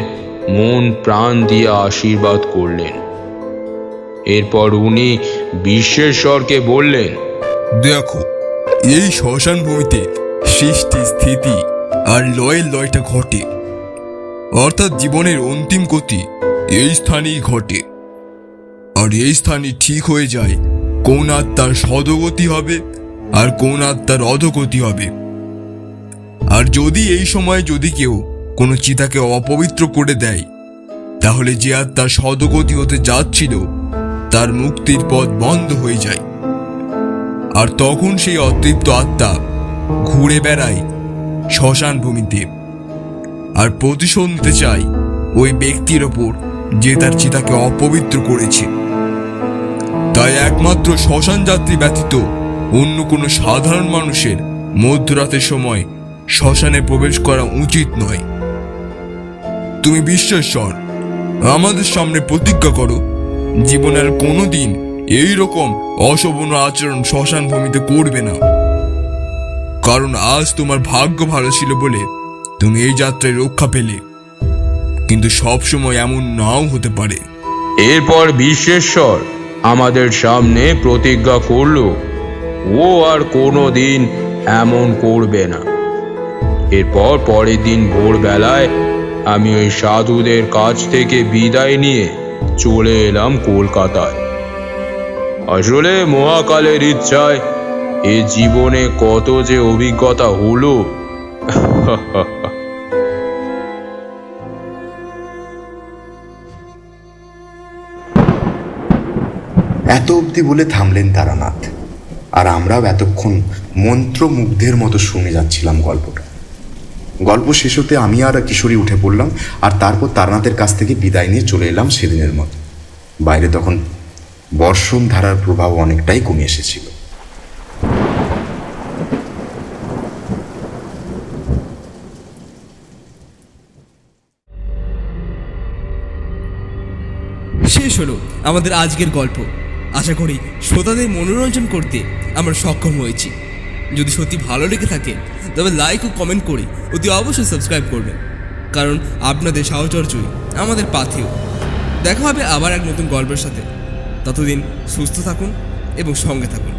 মন প্রাণ দিয়ে আশীর্বাদ করলেন। এরপর উনি বিশ্বেশ্বরকে বললেন, দেখো, এই শ্মশান ভূমিতে সৃষ্টি, স্থিতি আর লয়ের লয়টা ঘটে, অর্থাৎ জীবনের অন্তিম গতি এই স্থানেই ঘটে। আর এই স্থানই ঠিক হয়ে যায় কোন আত্মার সদগতি হবে আর কোন আত্মার অধগতি হবে। আর যদি এই সময় যদি কেউ কোনো চিতাকে অপবিত্র করে দেয়, তাহলে যে আত্মার সদগতি হতে যাচ্ছিল তার মুক্তির পথ বন্ধ হয়ে যায়, আর তখন সেই অতৃপ্ত আত্মা ঘুরে বেড়ায় শ্মশান ভূমিতে আর প্রতিশোধ নিতে চায় ওই ব্যক্তির ওপর যে তার চিতাকে অপবিত্র করেছে। তাই একমাত্র শ্মশান যাত্রী ব্যতীত অন্য কোনো সাধারণ মানুষের মধ্যরাতের সময় শ্মশানে প্রবেশ করা উচিত নয়। তুমি বিশ্বেশ্বর আমাদের সামনে প্রতিজ্ঞা করো, জীবনে আর কোনোদিন এইরকম অশোভন আচরণ শ্মশান ভূমিতে করবে না, কারণ আজ তোমার ভাগ্য ভালো ছিল বলে তুমি এই যাত্রায় রক্ষা পেলে, কিন্তু সব সময় এমন নাও হতে পারে। এরপর বিশ্বেশ্বর আমাদের সামনে প্রতিজ্ঞা করলো ও আর কোনো দিন এমন করবে না। এরপর পরের দিন ভোরবেলায় আমি ওই সাধুদের কাছ থেকে বিদায় নিয়ে চলে এলাম কলকাতায়। আসলে মহাকালের ইচ্ছায় এ জীবনে কত যে অভিজ্ঞতা হলো। এত অবধি বলে থামলেন তারানাথ, আর আমরাও এতক্ষণ মন্ত্রমুগ্ধের মতো শুনে যাচ্ছিলাম গল্পটা। গল্প শেষ হতে আমি আর কিশোরী উঠে পড়লাম, আর তারপর তারানাথের কাছ থেকে বিদায় নিয়ে চলে এলাম সেদিনের মতো। বাইরে তখন বর্ষণ ধারার প্রভাব অনেকটাই কমে এসেছিল। শেষ হলো আমাদের আজকের গল্প। আশা করি শ্রোতাদের মনোরঞ্জন করতে আমরা সক্ষম হয়েছি। যদি সত্যি ভালো লেগে থাকে তবে লাইক ও কমেন্ট করে অতি অবশ্যই সাবস্ক্রাইব করবেন, কারণ আপনাদের সাহচর্যই আমাদের পাথেয়। দেখা হবে আবার এক নতুন গল্পের সাথে। ততদিন সুস্থ থাকুন এবং সঙ্গে থাকুন।